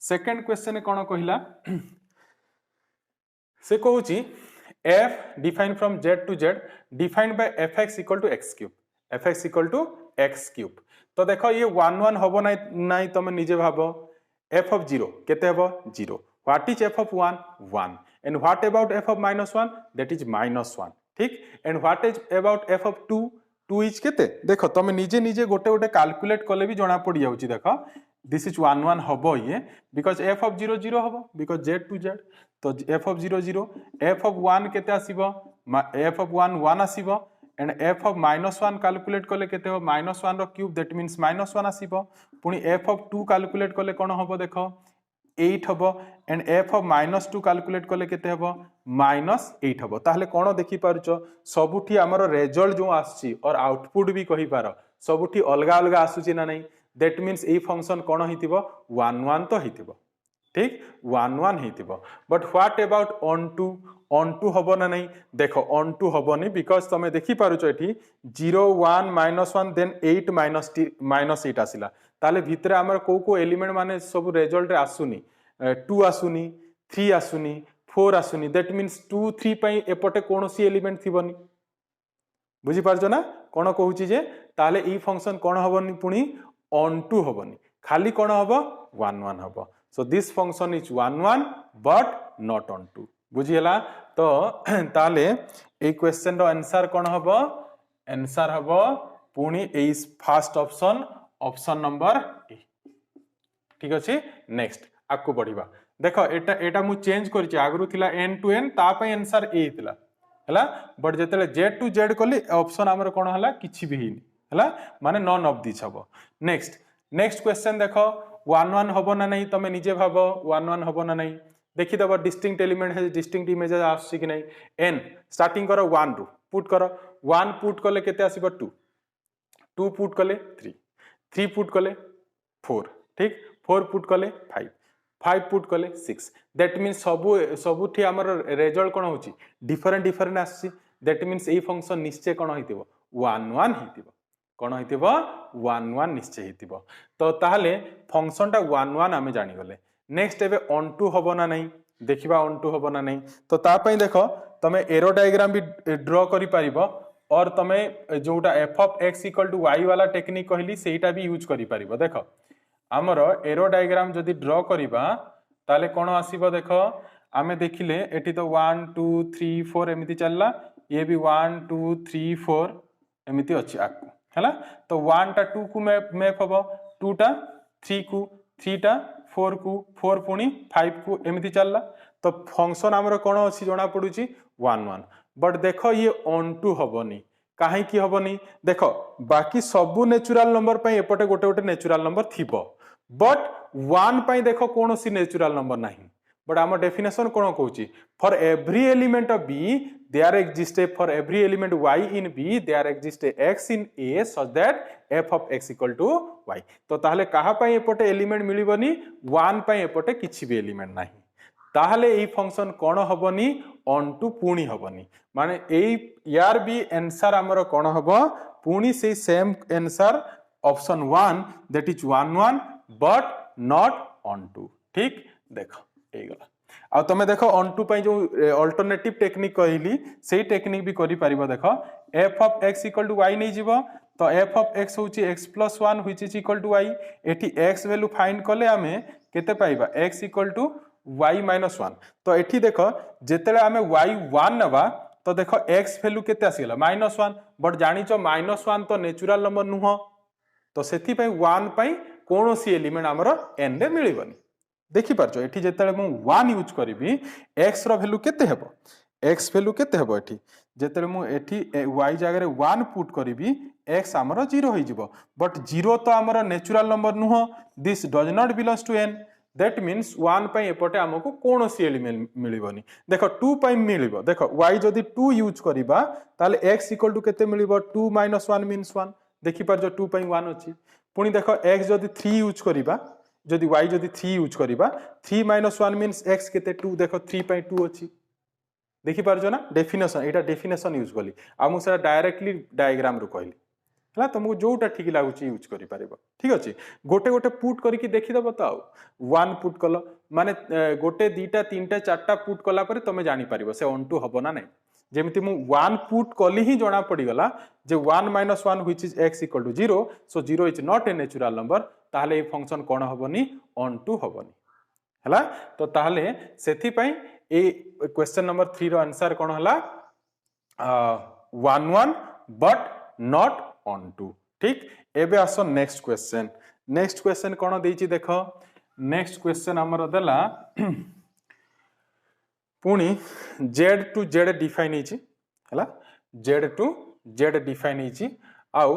सेकंड क्वेश्चन कोन कहिला से कहूची f define from z to z defined by fx equal to x cube fx equal to x cube. तो देखो ये 1 1 हबो नाही तुम निजे भाबो f of 0 केते हबो 0 what is f of 1 1 and what about f of -1 that is -1 ठीक and what is about f of 2 2 is केते देखो तुम निजे निजे गोटे गोटे कैलकुलेट कले भी जणा पड़ी जाउची देखो दिस इज 1 1 हबो ये बिकॉज़ f of 0 0 हबो बिकॉज़ z टू z तो f of 0 0 f of 1 केते आसीबो f of 1 1 आसीबो एंड f of -1 कैलकुलेट कले केते हो -1 रो क्यूब दैट मींस -1 आसीबो पुनी f of 2 कैलकुलेट कले कोन हबो देखो 8 हबो एंड f of -2 कैलकुलेट कले केते हबो -8 हबो ताहले कोन देखि पारुचो सबुठी हमर रिजल्ट जो आछि और आउटपुट भी कहि पारो सबुठी अलगा अलगा आसुची ना नहीं दैट मींस ए फंक्शन कोन हितिबो 1 1 तो हितिबो ठीक 1 1 हितिबो but what about onto हबो ना नहीं देखो ऑन टू हबोनी बिकॉज तमे देखि पारुचो एठी 0 1 -1 देन 8 -8 आसिला ताले भितरे हमर को एलिमेंट माने सब रिजल्ट रे आसुनी 2 आसुनी 3 आसुनी 4 आसुनी दैट मींस 2 3 पई एपटे कोनोसी एलिमेंट थिबोनी बुझी पारछो ना कोन कहूची जे ताले ई फंक्शन कोन हबोनी पुनी ऑन टू हबोनी खाली कोन हबो 1 1 हबो so this function is 1 1 but not onto बुझियला तो ताले ए क्वेश्चन रो आंसर कोन हबो आंसर हबो पुनी ए is first option number A ठीक अछि नेक्स्ट आकु बढ़िबा देखो एटा मु चेंज करछि आगरु थिला n टू n ता पय आंसर ए हितला हला बट जेतले z टू z कली ऑप्शन हमर कोन हला किछि भी हिनी हला माने नॉन ऑफ दिस हबो नेक्स्ट क्वेश्चन देखो 1 1 हबो ना नहीं तमे निजे भाबो 1 1 हबो ना नहीं देखि दबो डिस्टिंक्ट एलिमेंट है डिस्टिंक्ट इमेज आसी कि नहीं n स्टार्टिंग करो 1 रु पुट करो 1 पुट कले केते आसीबो 2 2 पुट कले 3 3 पुट कले 4 ठीक 4 पुट कले 5 5 पुट कले 6 दैट मींस सबुठी हमर रिजल्ट कोन होची डिफरेंट आसी दैट मींस ए फंक्शन निश्चय कोन हितिबो 1 1 हितिबो कोन हितिबो 1 1 निश्चय हितिबो तो ताहले फंक्शन टा 1 1 हमें जानि गले नेक्स्ट एबे ऑन टू हबो ना नहीं देखिबा ऑन टू हबो ना नहीं तो ता पई देखो तमे एरो डायग्राम भी ड्रॉ करि पारिबो और तमे जोटा f of x equal to y वाला टेक्निक कहली सेटा भी यूज करि पारिबो देखो हमर एरो डायग्राम जदि ड्रॉ करिबा ताले कोन आसीबो देखो आमे देखिले एठी तो 1 2 3 4 एमिति चलला ये भी 1 2 3 4 एमिति अछि आकु हला तो 1 टा 2 को मैप हबो 2 टा 3 को 3 टा 4 को 4 पुनी 5 को एमिति चलला तो फंक्शन हमर कोन अछि जणा पडुची 1 1 बट देखो ये ऑन टू हबोनी काहे की हबोनी देखो बाकी सबु नेचुरल नंबर पई एपटे गोटे गोटे नेचुरल नंबर थिबो बट 1 पई देखो कोनोसी नेचुरल नंबर नाही बट आम डेफिनेशन कोन कहूची for every element of b there exists a for every element y in b there exists a x in a such that f of x equal to y तो ताहले कहा पई एपटे element मिलिबनी 1 पई एपटे किछि भी एलिमेंट नाही ताहले ए फंक्शन कोन हबनी ऑन टू पुणी हबनी माने ए यार भी आंसर हमर कोन हबो पुणी से same answer option 1 that is 1 1 but not onto ठीक देखो ए गला आ तमे देखो ऑन टू पई जो अल्टरनेटिव टेक्निक कहली सेही टेक्निक भी करि परिबो देखो f of x equal to y नै जिवो तो f of x होची x plus 1 which is equal to y एठी x वैल्यू फाइंड करले हमें केते पाइबा x equal to y minus 1 तो एठी देखो जेतेले हमें y 1 नबा तो देखो x वैल्यू केते आसीला -1 बट जानिचो -1 तो नेचुरल नंबर नुह तो सेथि पई 1 पई कोनोसी एलिमेंट हमरो n रे मिलिबनी देखि पारछो एठी जेतेले मु 1 यूज करबी x रो वैल्यू केते हेबो x वैल्यू केते हेबो एठी जेतेले मु एठी y जगह रे 1 पुट करबी x हमरो 0 होई जिवो बट 0 तो हमरो नेचुरल नंबर नुह this does not belongs to n that means 1 पई एपटे हमको कोनोसी एलिमेंट मिलिबनी देखो 2 पई मिलिबो देखो y जदी 2 यूज करबा ताले x इक्वल टू केते मिलिबो 2 - 1 मींस 1 देखि पारछो 2 पई 1 अछि पुनी देखो x जदी 3 यूज करबा जदि y जदि 3 यूज करिबा 3 - 1 मींस x केते 2 देखो 3 पई 2 अछि देखि पारछो ना डेफिनेशन एटा डेफिनेशन यूज कली आ मु सेटा डायरेक्टली डायग्राम रु कहली है तुमको जोटा ठीक लगुच यूज कर ठीक अच्छे गोटे गोटे पुट करके देखीदेव तो आउ 1 पुट कल माने गोटे 2टा 3टा 4टा पुट कला पर तुम जापर से ऑन टू हम ना नहीं जमी मु 1 पुट कली ही जना पड़गला जे 1 - 1 which is x = 0 so 0 is not a natural number ताहले ये फंक्शन कौन हबनी ऑन टू हबनी हला तो ताहले सेथि पई ए क्वेश्चन नंबर 3 रो आंसर कौन हला 1 1 बट नॉट ऑन टू ठीक एबे आसो नेक्स्ट क्वेश्चन कौन देछि देखो नेक्स्ट क्वेश्चन हमर देला पुणी z टू z डिफाइन है z टू z डिफाइन आउ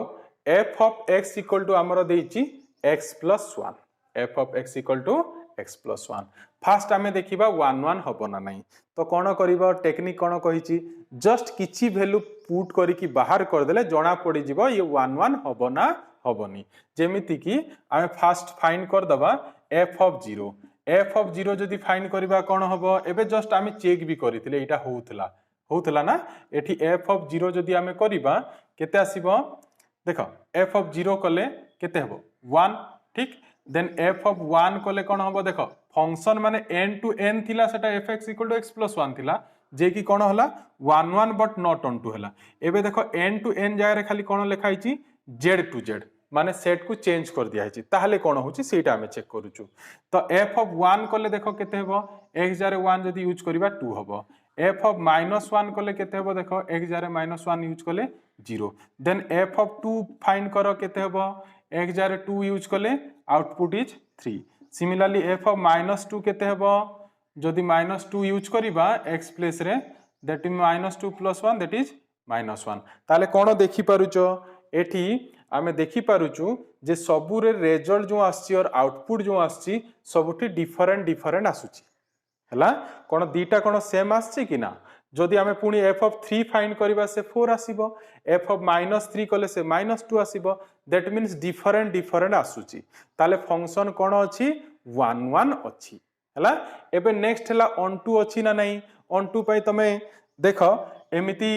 f of x equal to आमर देछि x plus 1 f of x equal to x plus 1 fast आमे देखिबा 1 1 हबो ना नहीं तो कौन करिबा टेक्निक कौन कहिछि जस्ट किछि वैल्यू पुट करिकि बाहर कर देले जणा पड़ी जिवो ये 1 1 हबो ना हबोनी जेमिति कि आमे फास्ट फाइंड कर दबा f of 0 f of 0 जदि फाइंड करिबा कौन हबो एबे जस्ट आमे चेक भी करिथिले एटा होउथला ना एठी f of 0 जदि आमे करिबा केते आसीबो देखो f of 0 कले केते हबो 1 ठीक देन f of 1 कले कौन हबो देखो फंक्शन माने n टू n थिला सेटा fx = x + 1 थिला जे कि कौन हला 1 1 बट नॉट ऑन टू हला एबे देखो n टू n जाय रे खाली कौन लिखा हिची z टू z माने सेट को चेंज कर दिया है ताहले कौन होची सेटा हमें चेक करूछु तो f of 1 कले देखो केते हेबो x जारे 1 जदी यूज करिबा 2 हेबो f of -1 कले केते हेबो देखो x जारे -1 यूज कले 0 देन f of 2 फाइंड करो केते हेबो x जारे 2 यूज कले output is 3 similarly f of -2 केते हेबो जदी -2 यूज करिबा x प्लेस रे दैट इज -2 + 1 दैट इज -1 ताले कोन देखि पारुचो एठी आमे देखि पारुचु जे सबु रे रिजल्ट जो आछि और आउटपुट जो आछि सबुठी डिफरेंट आसुची हला कोन दीटा कोन सेम आछि कि ना जदि आमे पुनी f of 3 फाइंड करिबा से 4 आसीबो f of -3 कले से -2 आसीबो दैट मींस डिफरेंट आसुची ताले फंक्शन कोन अछि 1 1 अछि हला एबे नेक्स्ट हला ऑन टू अछि ना नहीं ऑन टू पई तमे देखो एमिति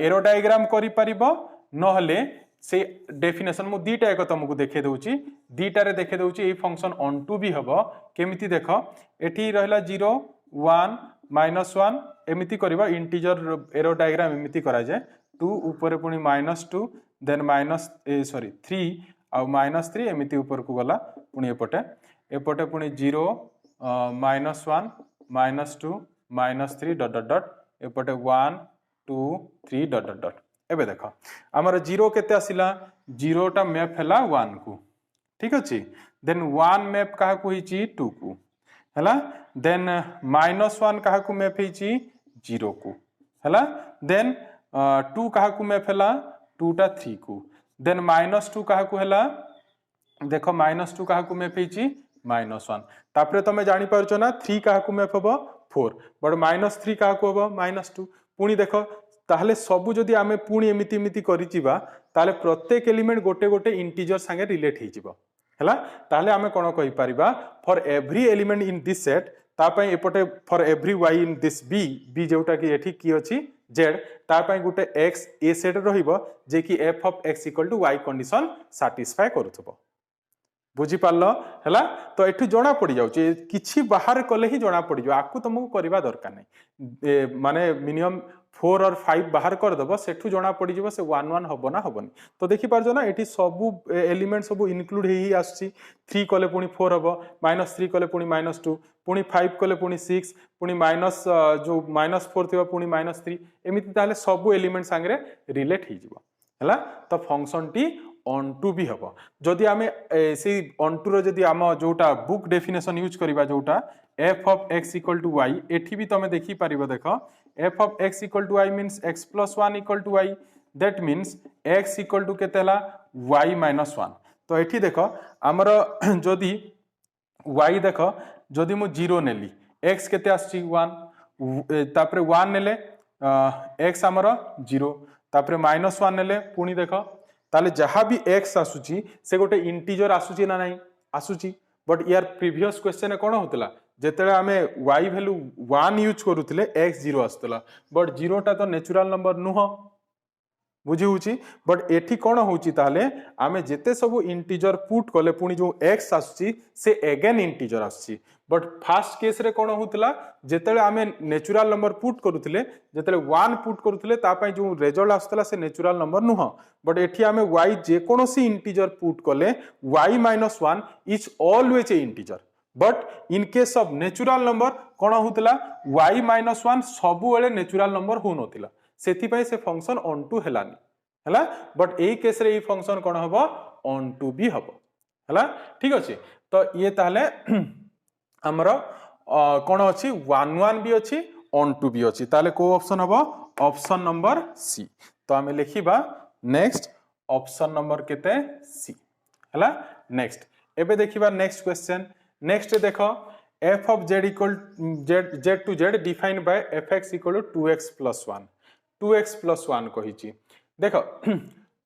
एरो डायग्राम करि परिबो न हले से डेफिनेशन मु दीटा एक तुमको देखे दउची दीटा रे देखे दउची ए फंक्शन ऑन टू भी हबो केमिति देखो एठी रहला 0 1 -1 एमिति करबा इंटीजर एरो डायग्राम एमिति करा जाय 2 ऊपर पुनी -2 देन -3 आ -3 एमिति ऊपर को गला पुनी एपटे पुनी 0 -1 -2 -3 डॉट डॉट डॉट एपटे 1 2 3 डॉट डॉट डॉट एबे देखो हमर 0 केते आसिला 0 टा मैप हला 1 को ठीक अछि देन 1 मैप कहा को हिची 2 को हला देन -1 कहा को मैप हिची 0 को हला देन 2 कहा को मैप हला 2 टा 3 को देन -2 कहा को हला देखो -2 कहा को मैप हिची -1 तापरे तमे जानि परछो ना 3 कहा को मैप हबो 4 बट -3 कहा को हबो -2 पुनी देखो ताहले सबु जदि आमे पुणी एमिति करिचिबा ताहले प्रत्येक एलिमेंट गोटे गोटे इंटीजर संगे रिलेट हिजिबो हला ताहले आमे कोन कहि परिबा for every element in this set ता पई एपटे for every y in this b जोटा कि एठी की अछि z ता पई गोटे x ए सेट रहिबो जे कि f of x = y condition satisfy करूथबो बुझी पारलो हला तो एठु जणा पड़ी जाउ किछि बाहर कले ही जणा पड़ी जाउ आकु तुमको करबा दरकार नै माने मिनिमम 4 और 5 बाहर कर दबो सेठु जणा पड़ी जिवो से 1 1 हबो ना हबोनी तो देखि पारजो ना एठी सबु एलिमेंट सबु इनक्लूड ही आछि 3 कले पुनी 4 हबो -3 कले पुनी -2 पुनी 5 कले पुनी 6 पुनी माइनस जो -4 थिबा पुनी -3 एमिति ताले सबु एलिमेंट संगे रिलेट ही जिवो हला तो फंक्शन टी ऑन टू भी हबो जदि आमे से ऑन टू रो जदि आम जोटा बुक डेफिनेशन यूज करिबा जोटा f of x = y एठी भी तमे देखि पारिबो देखो f of x = y means x plus 1 = y that means x = केतेला y - 1 तो एठी देखो हमर जदि y देखो जदि मु 0 नेली x केते आछि 1 तापरे 1 नेले x हमर 0 तापरे -1 नेले पुनी देखो ताले जहाँ भी x आसुची से गोटे इंटीजर आसुची ना नहीं आसुची बट यार प्रीवियस क्वेश्चन कौन होतला जेतेले आमे y वैल्यू 1 यूज करूथिले x 0 आस्तला बट 0 टा तो नेचुरल नंबर नुह बुझी होची बट एठी कोन होची ताले आमे जेते सब इंटीजर पुट कले पुनी जो x आसुची से अगेन इंटीजर आसुची बट फास्ट केस रे कोन होतला जेतेले आमे नेचुरल नंबर पुट करूथिले जेतेले 1 पुट करूथिले ता पय जो रिजल्ट आस्तला से नेचुरल नंबर नुह बट एठी आमे y जे कोनोसी इंटीजर पुट कले y - 1 is always a integer but in case of natural number कोन होतला y - 1 सबु बेले नेचुरल नंबर हो नथिला सेति पय से फंक्शन ऑन टू हेलानी हला बट एई केस रे ई फंक्शन कोन हबो ऑन टू भी हबो हला ठीक अछि तो ये ताले हमरो कोन अछि 1 1 भी अछि ऑन टू भी अछि ताले को ऑप्शन हबो ऑप्शन नंबर सी तो हमें लिखिबा नेक्स्ट ऑप्शन नंबर केते सी हला नेक्स्ट एबे देखिबा नेक्स्ट क्वेश्चन नेक्स्ट देखो f of z equal z to z defined by fx equal to 2x plus 1 2x plus 1 कहिची देखो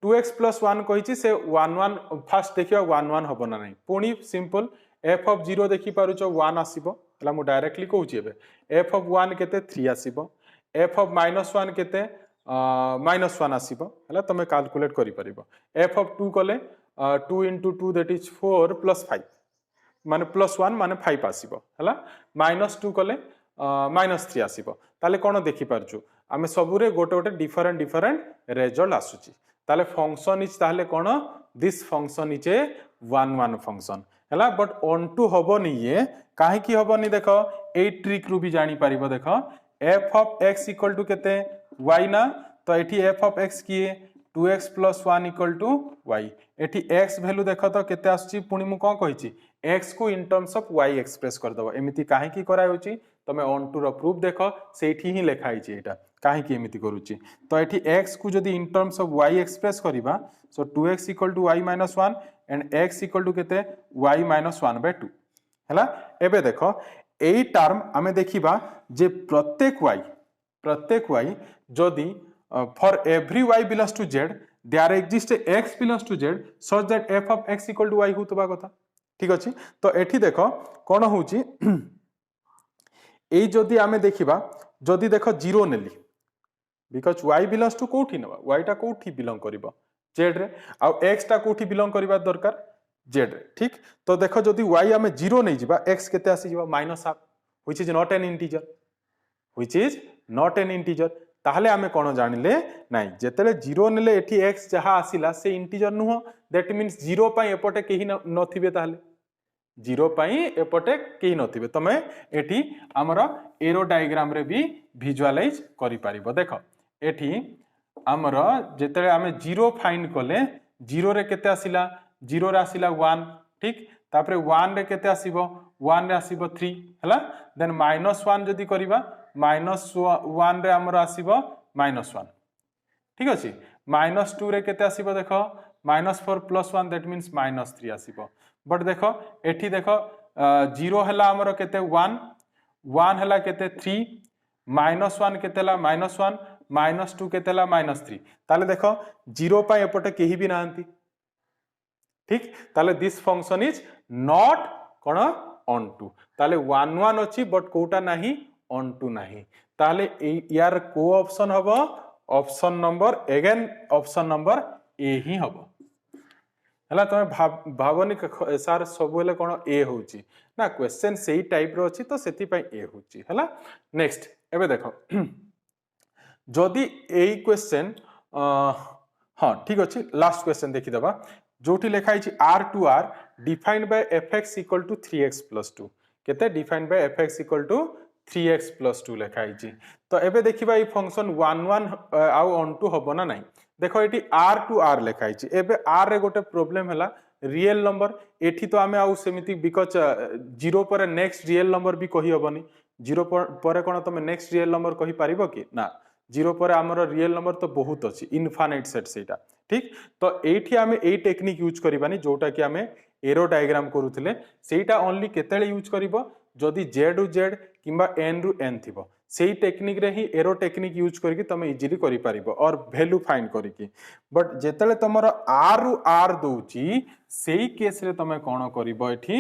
2x plus 1 कहिची से 1 1 फर्स्ट देखियो 1 1 हबो ना नहीं पुनी सिंपल f of 0 देखि पारुचो 1 आसीबो हला मु डायरेक्टली कहूची एबे f of 1 केते 3 आसीबो f of -1 केते -1 आसीबो हला तमे कैलकुलेट करि परिबो f of 2 कले 2 into 2 that is 4 plus 5 माने +1 माने 5 आसीबो हला -2 कले -3 आसीबो ताले कोन देखि परछु आमे सबुरे गोटे गोटे डिफरेंट रिजल्ट आसुची ताले फंक्शन इज ताले कोन this function is a 1 1 function हला बट ऑन टू हबो नि ये काहे की हबो नि देखो ए ट्रिक रु भी जानि परिबो देखो f of x equal to केते y ना तो एठी f of x की 2x plus 1 equal to y एठी x वैल्यू देखो तो केते आसुची पुनी मु कोन कहिची x को in terms of y express कर दबो एमिति काहे की करा होची तमे ऑन टू रो प्रूफ देखो सेठी ही लिखा हिची एटा काहे की एमिति करूची तो एठी x को जदी in terms of y express करिबा सो 2x equal to y - 1 and x equal to केते y - 1/2 हला एबे देखो एई टर्म हमें देखिबा जे प्रत्येक y जदी for every y belongs to z there exists x belongs to z such that f of x equal to y होतबा कथा ठीक अछि तो एठी देखो कोन होउची एई जदी आमे देखिबा जदी देखो 0 नेली बिकॉज़ y belongs to कोठी नबा y टा कोठी बिलोंग करिवो z रे आ x टा कोठी बिलोंग करिबा दरकार z रे ठीक तो देखो जदी y आमे 0 नै जिबा x केते आसी जिबा -1 which is not an integer ताहले आमे कोन जानिले नाही जेतेले 0 नेले एठी x जहा आसीला से इंटीजर नुह दैट मींस 0 पई एपटे केही नथिबे ताहले 0 पई एपटे केही नथिबे तमे एठी हमर एरो डायग्राम रे भी विजुअलाइज करि पारिबो देखो एठी हमर जेतेले आमे 0 फाइंड कले 0 रे केते आसीला 0 रे आसीला 1 ठीक तापरे 1 रे केते आसीबो 1 रे आसीबो 3 हला देन -1 जदी करिबा -1 रे हमर आसीबो -1 ठीक अछि -2 रे केते आसीबो देखो -4 + 1 दैट मींस -3 आसीबो बट देखो एठी देखो 0 हला हमर केते 1 1 हला केते 3 -1 केतेला -1 -2 केतेला -3 ताले देखो 0 पय एपटे केही भी नांती ठीक ताले दिस फंक्शन इज नॉट कोन ऑन टू ताले 1 1 अछि बट कोटा नाही ऑन टू नाही ताले यार को ऑप्शन हबो option number again option number A ही हबो हला तमे भावनी सर सब बेले कोन ए होची ना क्वेश्चन सेही टाइप रो अछि तो सेति पय ए होची हला नेक्स्ट एबे देखो जदी एई क्वेश्चन हां ठीक अछि लास्ट क्वेश्चन देखि दबा जोठी लिखा हिची r to r defined by fx equal to 3x plus 2 केते defined by fx equal to 3x plus 2 लिखा हिची तो एबे देखिबा ई फंक्शन 1 1 आउ ऑन टू हबो ना नाही देखो एटी r to r लिखा हिची एबे r रे गोटे प्रॉब्लम हला रियल नंबर एठी तो आमे आउ सेमिति बिकॉज़ 0 पर नेक्स्ट रियल नंबर भी कहि हबनी 0 पर कोन तमे नेक्स्ट रियल नंबर कहि पारिबो कि ना 0 पर हमर रियल नंबर तो बहुत अछि इनफाइनाइट सेट सेटा ठीक तो एठी आमे ए टेक्निक यूज करबानी जोटा कि आमे एरो डायग्राम करूथिले सेटा ओनली केतेले यूज करिवो जदी z रु z किबा n रु n थिबो सेही टेक्निक रे ही एरो टेक्निक यूज करके तमे इजीली करि पारिबो और वैल्यू फाइंड करके बट जेतेले तमरो r रु r दोची सेही केस रे तमे कोन करिवो एठी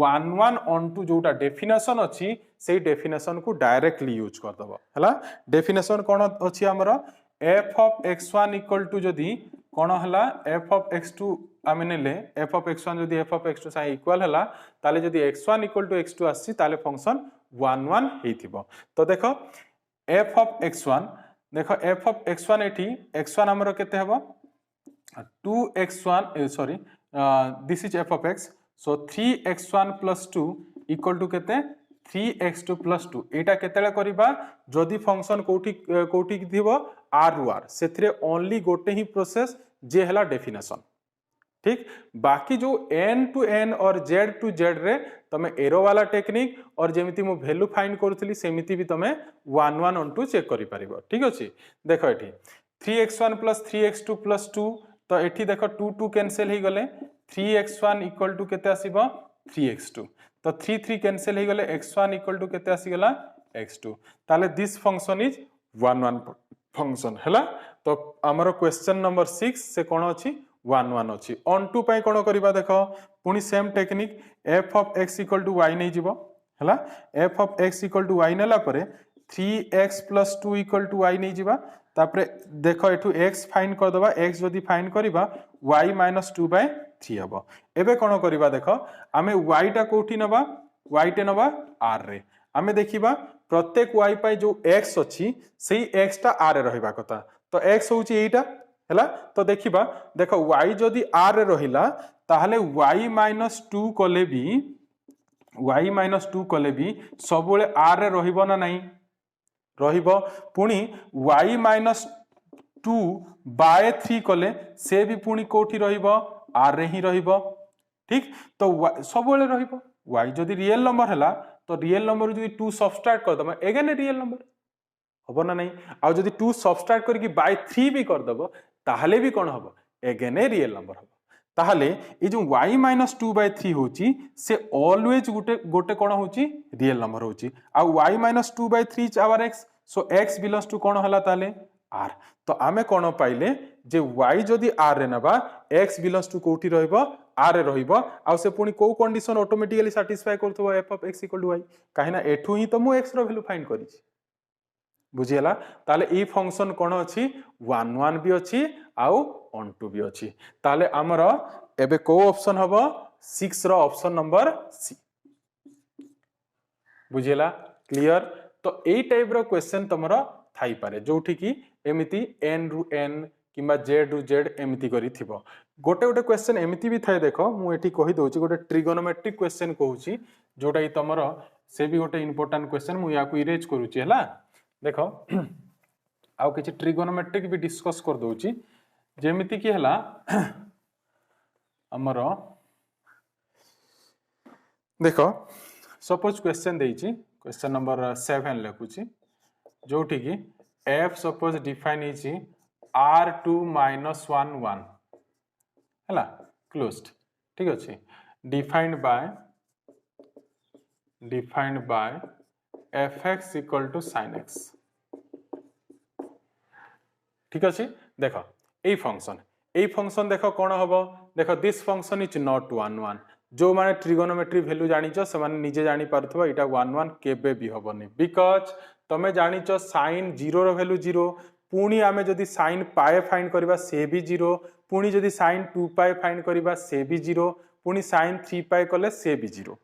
1 1 ऑन टू जोटा डेफिनेशन अछि सेही डेफिनेशन को डायरेक्टली यूज कर दबो हला डेफिनेशन कोन अछि हमरो F of x1 equal to जदि कौन हला एफ ऑफ x2 आमे नेले एफ ऑफ x1 जदि F of x2 Sai equal हला ताले जदि x1 इक्वल टू x2 आसी ताले फंक्शन 1 1 हेतिबो। तो देखो एफ ऑफ x1 देखो एफ ऑफ x1 एठी x1 हमरो केते हबो 2x1 sorry this is f of x so 3x1 + 2 equal to केते 3x2 + 2 एटा केतेले करिबा जदि फंक्शन कोठी थिबो r रु r सेथरे ओनली गोटे ही प्रोसेस जे हला डेफिनेशन ठीक। बाकी जो n टू n और z टू z रे तमे एरो वाला टेक्निक और जेमिति मु वैल्यू फाइंड करथली सेमिति भी तमे 1 1 on 2 चेक करि परिबो ठीक अछि। देखो एठी 3x1 + 3x2 + 2 तो एठी देखो 2 2 कैंसिल हे गले 3x1 इक्वल टू केते आसीबो 3x2 तो 3 3 कैंसिल हे गले x1 इक्वल टू केते आसी गला x2 ताले दिस फंक्शन इज 1 1 फंक्शन हला। तो हमर क्वेश्चन नंबर 6 से कोन अछि 1 1 अछि। ऑन टू पई कोन करबा देखो पुनी same technique f of x equal to y नै जिवो हला f of x equal to y नेला परे 3x + 2 इक्वल टू y नै जिबा तापरे देखो एठू x फाइंड कर दबा x जदी फाइंड करिबा y - 2/3 हबो। एबे कोन करिबा देखो आमे y टा कोठी नबा y टे नबा r रे आमे देखिबा प्रत्येक y पाई जो x अछि सेही x टा r रे रहिबा कथा तो x होउची एटा हला। तो देखिबा देखो y जदी r रे रहिला ताहले y - 2 कले भी y - 2 कले भी सबुले r रे रहिबो ना नहीं रहिबो पुनी y - 2/3 कले से भी पुनी कोठी रहिबो r रे ही रहिबो ठीक। तो सबुले रहिबो y जदी रियल नंबर हला तो रियल नंबर जदी 2 सबट्रैक्ट कर दमा अगेन रियल नंबर हबो ना नहीं आ जदी 2 सबट्रैक्ट करके बाय 3 भी कर दबो ताहले भी कोन हबो अगेन रियल नंबर हबो। ताहले ए जो y - 2/3 होची से ऑलवेज गोटे कोन होची रियल नंबर होची आ y - 2/3 is our x so x belongs to कोन हला ताले r। तो आमे कोन पाइले जे y जदी r रे नबा x बिलोंग्स टू कोठी रहइबो r रे रहइबो आ से पुनी को कंडीशन ऑटोमेटिकली सैटिस्फाई करथबो f of x equal to y काहेना एठू ही तो मु x रो वैल्यू फाइंड करिछि बुझियला। ताले ई फंक्शन कोन अछि 1 1 भी अछि आउ on 2 भी अछि ताले हमरो एबे को ऑप्शन हबो 6 रो ऑप्शन नंबर सी बुझियला क्लियर। तो एई टाइप रो क्वेश्चन तमरो थाई पारे जोठी की एमिति n रु n किबा z रु z एमिति करी थिबो गोटे गोटे क्वेश्चन एमिति भी थाए देखो मु एठी कहि दोची गोटे ट्रिगोनोमेट्रिक क्वेश्चन कहूची जोटा ई तमरो से भी गोटे इंपोर्टेंट क्वेश्चन मु याकू इरेज करूची हला। देखो आउ किछि ट्रिगोनोमेट्रिक भी डिस्कस कर दोची जेमिति की हला हमरो देखो सपोज क्वेश्चन देइची क्वेश्चन नंबर 7 लेखुची जोठी की f सपोज डिफाइन इची r2 - 1 1 हला क्लोज्ड ठीक अछि defined by fx equal to sin x ठीक अछि। देखो ए फंक्शन देखो कोन हबो देखो दिस फंक्शन इज नॉट 1 1 जो माने ट्रिगोनोमेट्री वैल्यू जानिचो से माने निजे जानि परथबो एटा 1 1 केबे भी हबोनी बिकॉज तमे जानिचो sin 0 रो वैल्यू 0 पुनी आमे जदी sin पाए फाइंड करबा से भी 0 पुनी जदी sin 2 पाए फाइंड करबा से भी 0 पुनी sin 3 पाए कले से भी 0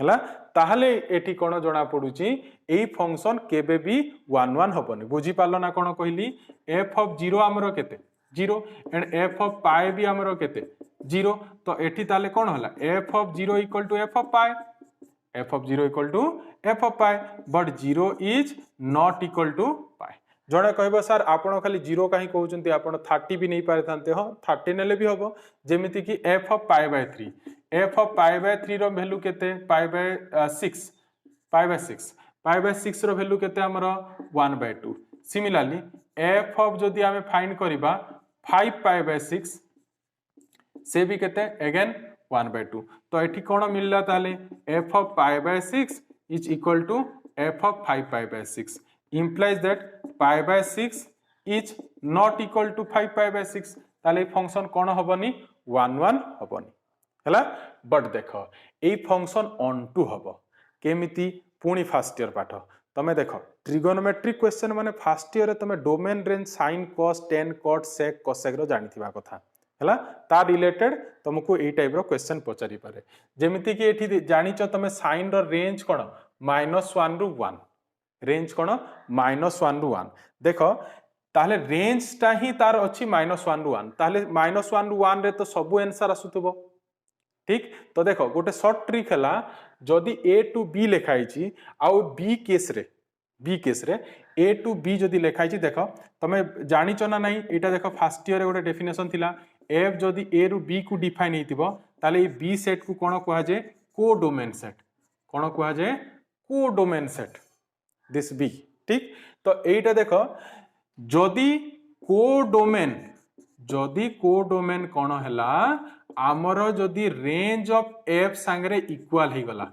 हला ताहले एठी कोन जणा पडुची एई फंक्शन केबे भी 1 1 हबोनी बुझी पालो ना कोन कहली f ऑफ 0 हमरो केते 0 एंड f ऑफ पाए भी हमरो केते 0 तो एठी ताले कोन होला f of 0 equal to f of pi f of 0 equal to f of pi but 0 is not equal to pi जड़े कहबो सर आपण खाली 0 काहे कहउचंती आपण 30 भी नहीं पारे थानते हो 30 नेले भी हबो जेमिति कि f of pi by 3 f of pi by 3 रो वैल्यू केते pi by 6 रो वैल्यू केते हमरो 1 by 2 सिमिलरली f of जदी हमें फाइंड करिबा 5 pi by 6 से भी केते अगेन 1 by 2 तो एठी कोन मिलला ताले f of pi by 6 is equal to f of 5 pi by 6 implies that pi by 6 is not equal to 5 pi by 6 ताले फंक्शन कोन हबनी 1 1 हबनी हला बट देखो ए फंक्शन ऑन टू हबो केमिति पुनी फर्स्ट ईयर पाठ तमे देख ट्रिगोनोमेट्रिक क्वेश्चन माने फर्स्ट ईयर तमे domain range sine cos tan cot sec cosec रो जानिथिबा कथा हला ता रिलेटेड तुमको ए टाइप रो क्वेश्चन पचारि पारे जेमिति कि एठी जानिचो तमे साइन रो रेंज कोन -1 रु 1 रेंज कोन -1 रु 1 देखो ताहले रेंज ता ही तार अछि -1 रु 1 ताहले -1 रु 1 रे तो सब आंसर आसुतबो ठीक तो देखो गोटे शॉर्ट ट्रिक हला जदि ए टू बी लिखाई छी आउ बी केस रे ए टू बी जदि लिखाई छी देखो तमे जानिचो ना नहीं एटा देखो फर्स्ट ईयर गोटे डेफिनेशन थिला एफ जदि ए रु बी को डिफाइन हेतिबो ताले ए बी सेट को कोन कहआ जे कोडोमेन सेट कोन कहआ जे कोडोमेन सेट दिस बी ठीक तो एटा देखो जदि कोडोमेन कोन हला आमर जदि रेंज ऑफ एफ सांगरे इक्वल ही गला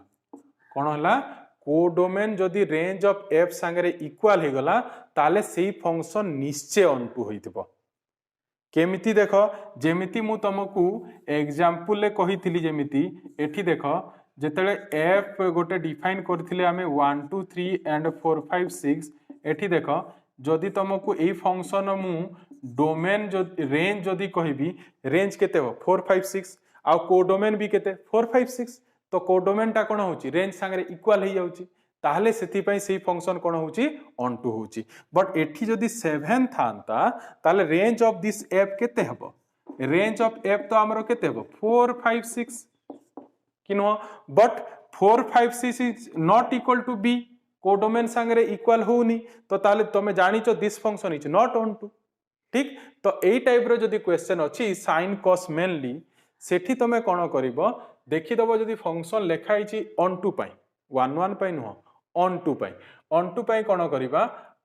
कोन हला कोडोमेन जदि रेंज ऑफ एफ सांगरे इक्वल ही गला ताले सेही फंक्शन निश्चय अनटू होइतिबो केमिति देखो जेमिति मु तुमको एग्जांपल ले कहिथिली जेमिति एठी देखो जेतले एफ गोटे डिफाइन करथिले आमे 1 2 3 एंड 4 5 6 एठी देखो जदि तुमको एई फंक्शन मु डोमेन जो रेंज जदि कहिबी रेंज केते हो 4 5 6 आ कोडोमेन भी केते 4 5 6 तो कोडोमेन ता कोन होची रेंज संगे इक्वल ही जाउची ताहले सेति पई सेही फंक्शन कोन होची ऑन टू होची बट एठी जदि 7 थांता ताहले रेंज ऑफ दिस एफ केते हबो रेंज ऑफ एफ तो हमरो केते हबो 4 5 6 किनो but 4 5 6 is not equal to B codomain संगे इक्वल होनी तो ताहले तमे जानिचो this function is not onto ठीक तो एई टाइप रो जदि क्वेश्चन अछि साइन कॉस मेनली सेठी तमे कोन करिवो देखि दबो जदि फंक्शन लेखाई छी ऑन टू पई 1 1 पई नो ऑन टू पई कोन करिबा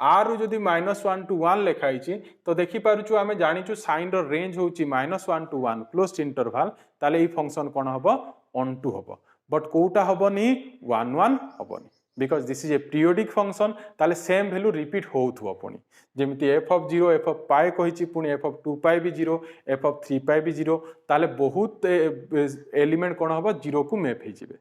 आर रु जदि -1 टू 1 लेखाई छी तो देखि पारुछु आमे जानिछु साइन रो रेंज होची -1 टू 1 क्लोज्ड इंटरवल ताले ई फंक्शन कोन हबो ऑन टू हबो बट कोउटा हबोनी 1 1 हबोनी because this is a periodic function ताले सेम वैल्यू रिपीट होउथबो पुनी जेमिति f of 0 f of pi कहिछि पुनी f of 2 pi भी 0 f of 3 pi भी 0 ताले बहुत एलिमेंट कोन हबो 0 को मैप हे जिवे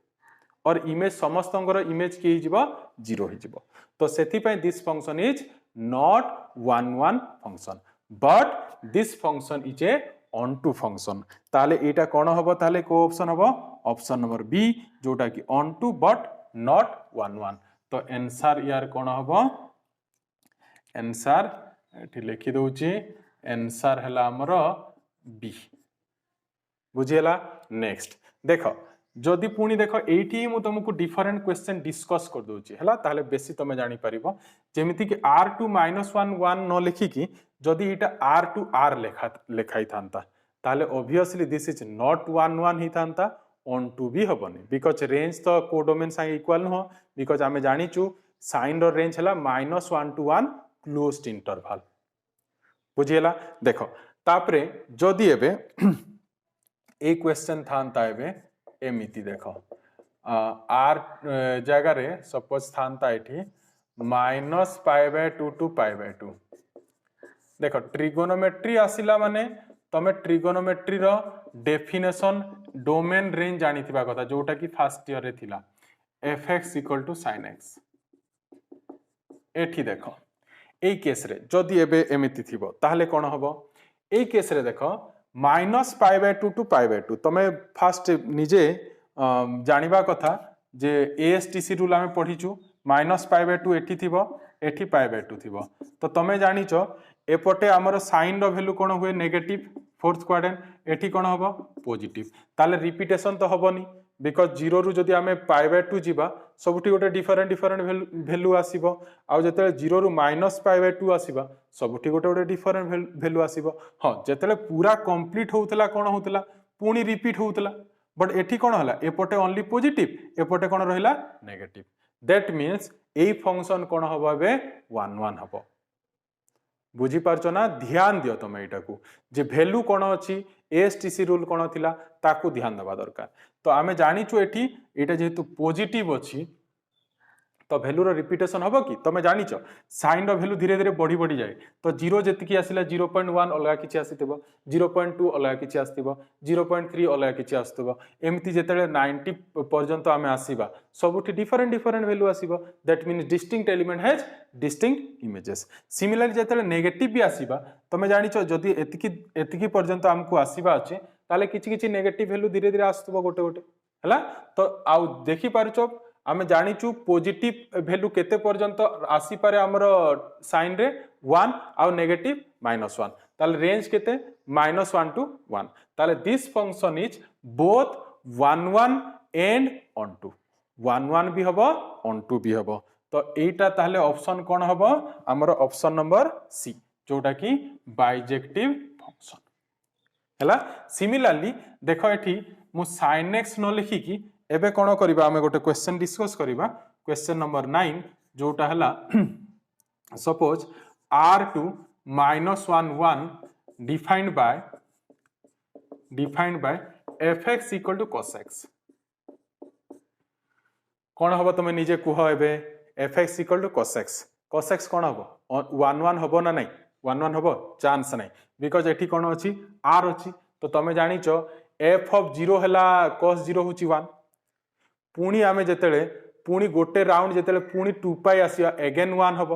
और इमेज समस्तंगर इमेज की हे जिवो 0 हे जिवो तो सेति पय this function is not 1 1 function but this function is a onto function ताले एटा कोन हबो ताले को ऑप्शन हबो ऑप्शन नंबर बी जोटा कि ऑन टू बट नॉट 1 1 तो आंसर यार कोन हबो आंसर एठी लिखि दोछि आंसर हला हमर बी बुझियला नेक्स्ट देखो जदि पुनी देखो एठी मु तुमको डिफरेंट क्वेश्चन डिस्कस कर दोछि हला ताले बेसी तमे जानि परिबो जेमिति कि r2 -1 1 न लिखि कि जदि एटा r2 r लेखाई थांता ताले ऑब्वियसली दिस इज नॉट 1 1 ही थांता ऑन टू भी हबनी बिकॉज रेंज तो कोडोमेन संगे इक्वल न हो बिकॉज आमे जानिचु साइन रो रेंज हला -1 टू 1 क्लोज्ड इंटरवल बुझियला देखो तापरे जदि एबे ए क्वेश्चन थांता एबे एमिति देखो आर जगह रे सपोज थांता एठी -π/2 टू π/2 देखो ट्रिगोनोमेट्री आसिला माने तमे ट्रिगोनोमेट्री रो डेफिनेशन डोमेन रेंज जानी थिबा कथा जोटा कि फर्स्ट ईयर रे थिला fx = sin x एठी देखो ए केस रे जदि एबे एमिति थिबो ताहले कोन हबो ए केस रे देखो -π/2 टू π/2 तमे फर्स्ट निजे जानिबा कथा जे एएसटीसी रूल आमे पढिचु -π/2 एठी थिबो एठी π/2 थिबो तो तमे जानिचो एपटे हमर साइन रो वैल्यू कोन हुए नेगेटिव फोर्थ क्वाड्रेंट एठी कोन हबो पॉजिटिव ताले रिपीटेशन तो हबोनी बिकॉज 0 रु जदि आमे π/2 जीवा सबठी गोटे डिफरेंट वैल्यू आसीबो आ जते 0 रु -π/2 आसीबा सबठी गोटे डिफरेंट वैल्यू आसीबो हां जते पूरा कंप्लीट होउतला कोन होउतला पुनी रिपीट होउतला बट एठी कोन हला एपटे ओनली पॉजिटिव एपटे कोन रहिला negative that means A function कोन हबो बे 1 1 हबो बुझी पारछो ना ध्यान दियो तुम एटा को जे वैल्यू कोन अछि एएसटीसी रूल कोन थिला ताकू ध्यान देबा दरकार तो आमे जानिचु एठी एटा जेहेतु पॉजिटिव अछि तो भैल्यू रिपीटेशन हम कि तुम जान साइन भैल्यू धीरे धीरे बढ़ी बढ़ी जाए तो 0 जी आसला 0.1 अलग किसी आसो 0.2 अलग किसी आसो 0.3 अलग किसी आसो एमती जो 90 पर्यंत आम आसवा सबुठ डिफरेंट डिफरेंट भैल्यू आसो that means distinct element has distinct images similarly जो नेगेटिव भी आसवा तुम जान जदि एतिकी पर्यंत आमको आसवा अच्छे ताले किछि किछि नेगेटिव भैल्यू धीरे धीरे आसुव गोटे गोटे है तो आउ देखि पारुछ आमे जानिचु पॉजिटिव वैल्यू केते पर्यंत आसी पारे हमर साइन रे 1 आउ नेगेटिव -1 ताले रेंज केते -1 to 1 ताले this function is both 1 1 and onto 1 1 भी हबो ऑन टू भी हबो तो एटा ताले ऑप्शन कोन हबो हमर ऑप्शन नंबर सी जोटा कि बाइजेक्टिव फंक्शन हैला सिमिलरली देखो एठी मु sin x न लिखि कि एबे कोन करिबा हमें गोटे क्वेश्चन डिस्कस करिबा क्वेश्चन नंबर 9 जोटा हला suppose r2 -1 1 defined by fx equal to cos x कोन हबो तमे निजे कुह एबे fx equal to cos x कोन हबो 1 1 हबो ना नहीं 1 1 हबो चांस नहीं बिकॉज एठी कोन अछि r अछि तो तमे जानिचो f ऑफ 0 हला cos 0 होची 1 पुणी आमे जेतेले पुणी गोटे राउंड जेतेले पुणी 2 पाई आसिया अगेन 1 हबो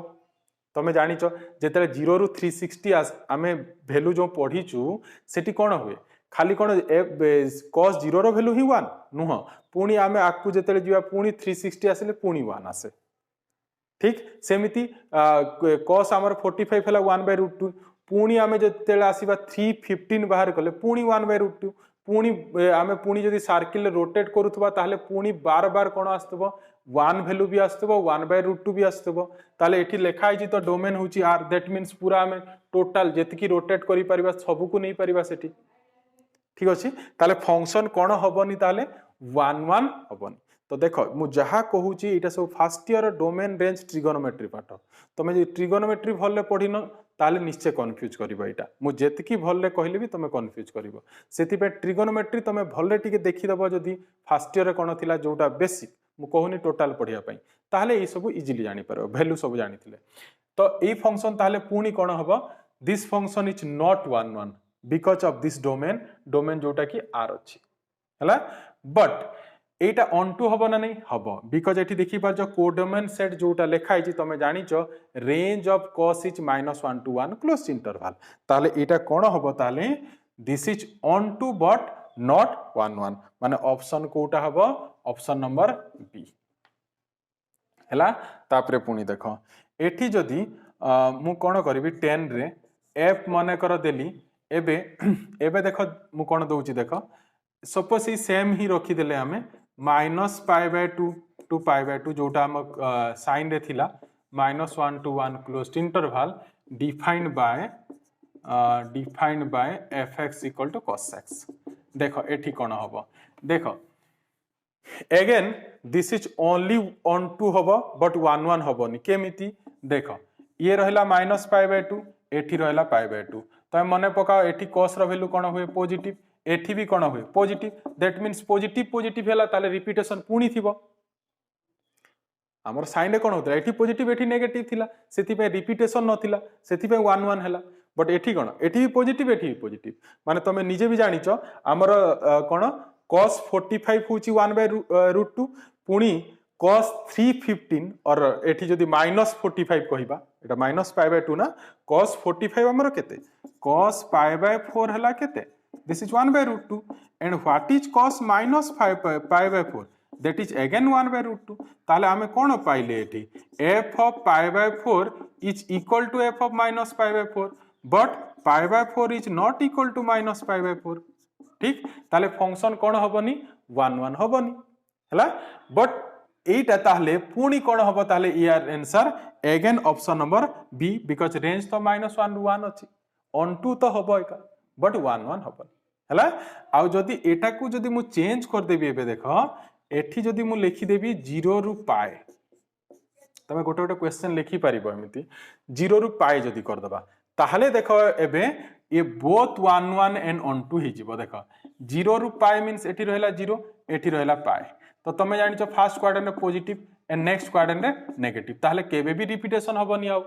तमे जानिचो जेतेले 0 रु 360 आमे वैल्यू जो पढीचू सेठी कोन होय खाली कोन cos 0 रो वैल्यू ही 1 नुह पुणी आमे आकु जेतेले जिवा पुणी 360 आसिले पुणी 1 आसे ठीक सेमिति cos हमर 45 हला 1/√2 पुणी आमे जेतेले आसीबा 315 बाहर कले पुणी 1/√2 पुणी आमे पुणी जदि सर्किल रोटेट करूथबा ताहले पुणी बार बार कोन आस्तबो 1 वैल्यू भी आस्तबो 1/√2 भी आस्तबो ताले एठी लेखा आइछि तो डोमेन होची r दैट मींस पूरा आमे टोटल जेतिकी रोटेट करि परिबा सब को नै परिबा सेठी ठीक अछि ताले फंक्शन कोन होबनी ताले 1 1 होबनी तो देखो मु जहा कहूची इटा सब first year domain range trigonometry पाठ तमे जे ट्रिगोनोमेट्री भल्ले पढिनो ताले निश्चय कंफ्यूज करबा इटा मु जेतिकी भल्ले कहले भी तमे कंफ्यूज करबो सेति पे ट्रिगोनोमेट्री तमे भल्ले टिके देखि दबो जदी फर्स्ट ईयर कोन थिला जोटा बेसिक मु कहूनी टोटल पढिया पई ताले ए सब इजीली जानि परबो वैल्यू सब जानिथिले तो ए फंक्शन ताले पुणी कोन हबो this function is not 1 1 because of this domain जोटा की r अछि हला बट एटा ऑन टू हबो ना नहीं हबो बिकॉज एठी देखि पार जो कोडोमेन सेट जोटा लेखा आइछि तमे जानिचो range of cos is -1 to 1 close interval ताले एटा कोन हबो ताले this is onto but not 1 1 माने ऑप्शन कोटा हबो ऑप्शन नंबर बी हला तापरे पुनी देखो एठी जदी मु कोन करबी 10 रे f माने कर देली एबे देखो मु कोन दउची देखो सपोज ई सेम ही रखी देले हमें -π/2 to π/2 जोटा हम साइन रे थिला -1 to 1 closed interval defined by fx equal to cos x देखो एठी कोन हबो देखो again this is only onto हबो बट 1 1 हबोनी केमिति देखो ये रहला -π/2 एठी रहला π/2 तो मने पकाओ एठी cos रो वैल्यू कोन होय पॉजिटिव एठी भी कोन होय पॉजिटिव दैट मींस पॉजिटिव हैला ताले रिपीटेशन पुणी थिबो हमर साइन रे कोन होतला एठी पॉजिटिव एठी नेगेटिव थिला सेति पे रिपीटेशन नथिला सेति पे 1 1 हैला बट एठी कोन एठी भी पॉजिटिव माने तमे निजे भी जानिचो हमर कोन cos 45 होची 1/√2 पुणी cos 315 और एठी जदी -45 कहिबा एटा -π/2 ना cos 45 हमर केते cos π/4 हैला केते this is 1/√2 and what is cos -π/4 that is again 1/√2 ताले हमें कोन पाइले एठी f of π/4 is equal to f of -π/4 but π/4 is not equal to -π/4 ठीक ताले फंक्शन कोन हबनी 1 1 हबनी हला बट एटा ताले पुणी कोन हबो ताले यार answer again option number B because range तो -1 to 1 अछि ऑन टू तो हबो एका बट 1 1 हबो हला आउ जदी एटा को जदी मु चेंज कर देबी एबे देखो एठी जदी मु लिखि देबी 0 रु पाए तमे गोटे गोटे क्वेश्चन लिखि पारिबो एमिति 0 रु पाए जदी कर दबा ताहले देखो एबे ये बोथ 1 1 एंड ऑन टू हि जिवो देखो 0 रु पाए मींस एठी रहला 0 एठी रहला पाए तो तमे जानिचो first quadrant positive and next quadrant रे नेगेटिव ताहले केबे भी रिपीटेशन हबनी आउ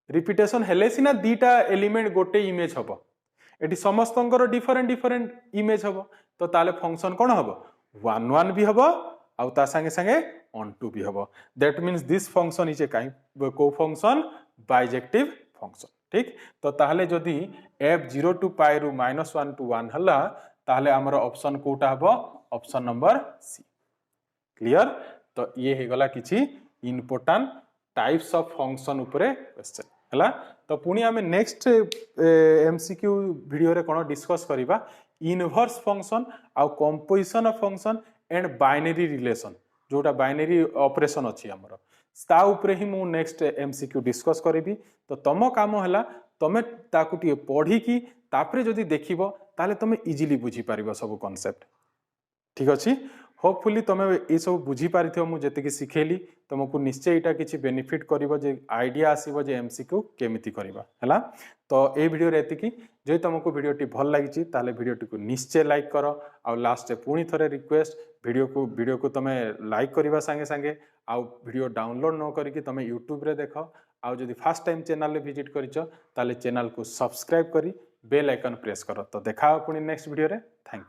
रिपीटेशन हेले सिना दीटा एलिमेंट गोटे इमेज हबो एटी समस्तंकर डिफरेंट डिफरेंट इमेज हबो तो ताले फंक्शन कोन हबो 1 1 भी हबो आउ ता संगे संगे on 2 भी हबो that means this function is a kind को फंक्शन बाइजेक्टिव फंक्शन ठीक तो ताहले जदी f 0 टू पाई रु -1 टू 1 हला ताहले हमर ऑप्शन कोटा हबो ऑप्शन नंबर सी क्लियर तो ये हे गला किछि इंपोर्टेंट टाइप्स ऑफ फंक्शन उपरे क्वेश्चन हला तो पुणी आमे नेक्स्ट एमसीक्यू वीडियो रे कोन डिस्कस करिबा इनवर्स फंक्शन आउ composition of function and binary relation जोटा बाइनरी ऑपरेशन अछि हमर ता उपरे ही मु नेक्स्ट एमसीक्यू डिस्कस करिबी तो तम काम हला तमे ताकु टी पढी की तापरे जदी देखिबो ताले तमे इजीली बुझी पारिबो सब कांसेप्ट ठीक अछि होपफुली तुम ये सब बुझी पारिथिबो मु जेतिकी सिखेली तुमको निश्चय एटा किछि बेनिफिट करिवो जे आइडिया आसीबो जे एमसीक्यू केमिति करबा हला तो ए वीडियो रे एतिकी जे तुमको वीडियोटी भल लागिछि ताले वीडियोटी को निश्चय लाइक करो आ लास्ट पुणी थरे रिक्वेस्ट वीडियो को तुम लाइक करबा संगे संगे आ वीडियो डाउनलोड न करिकि तुम यूट्यूब रे देखो आ जदि फर्स्ट टाइम चैनल रे विजिट करिचो ताले चैनल को सब्सक्राइब करी बेल आइकन प्रेस करो तो देखा पुणी नेक्स्ट वीडियो रे थैंक यू।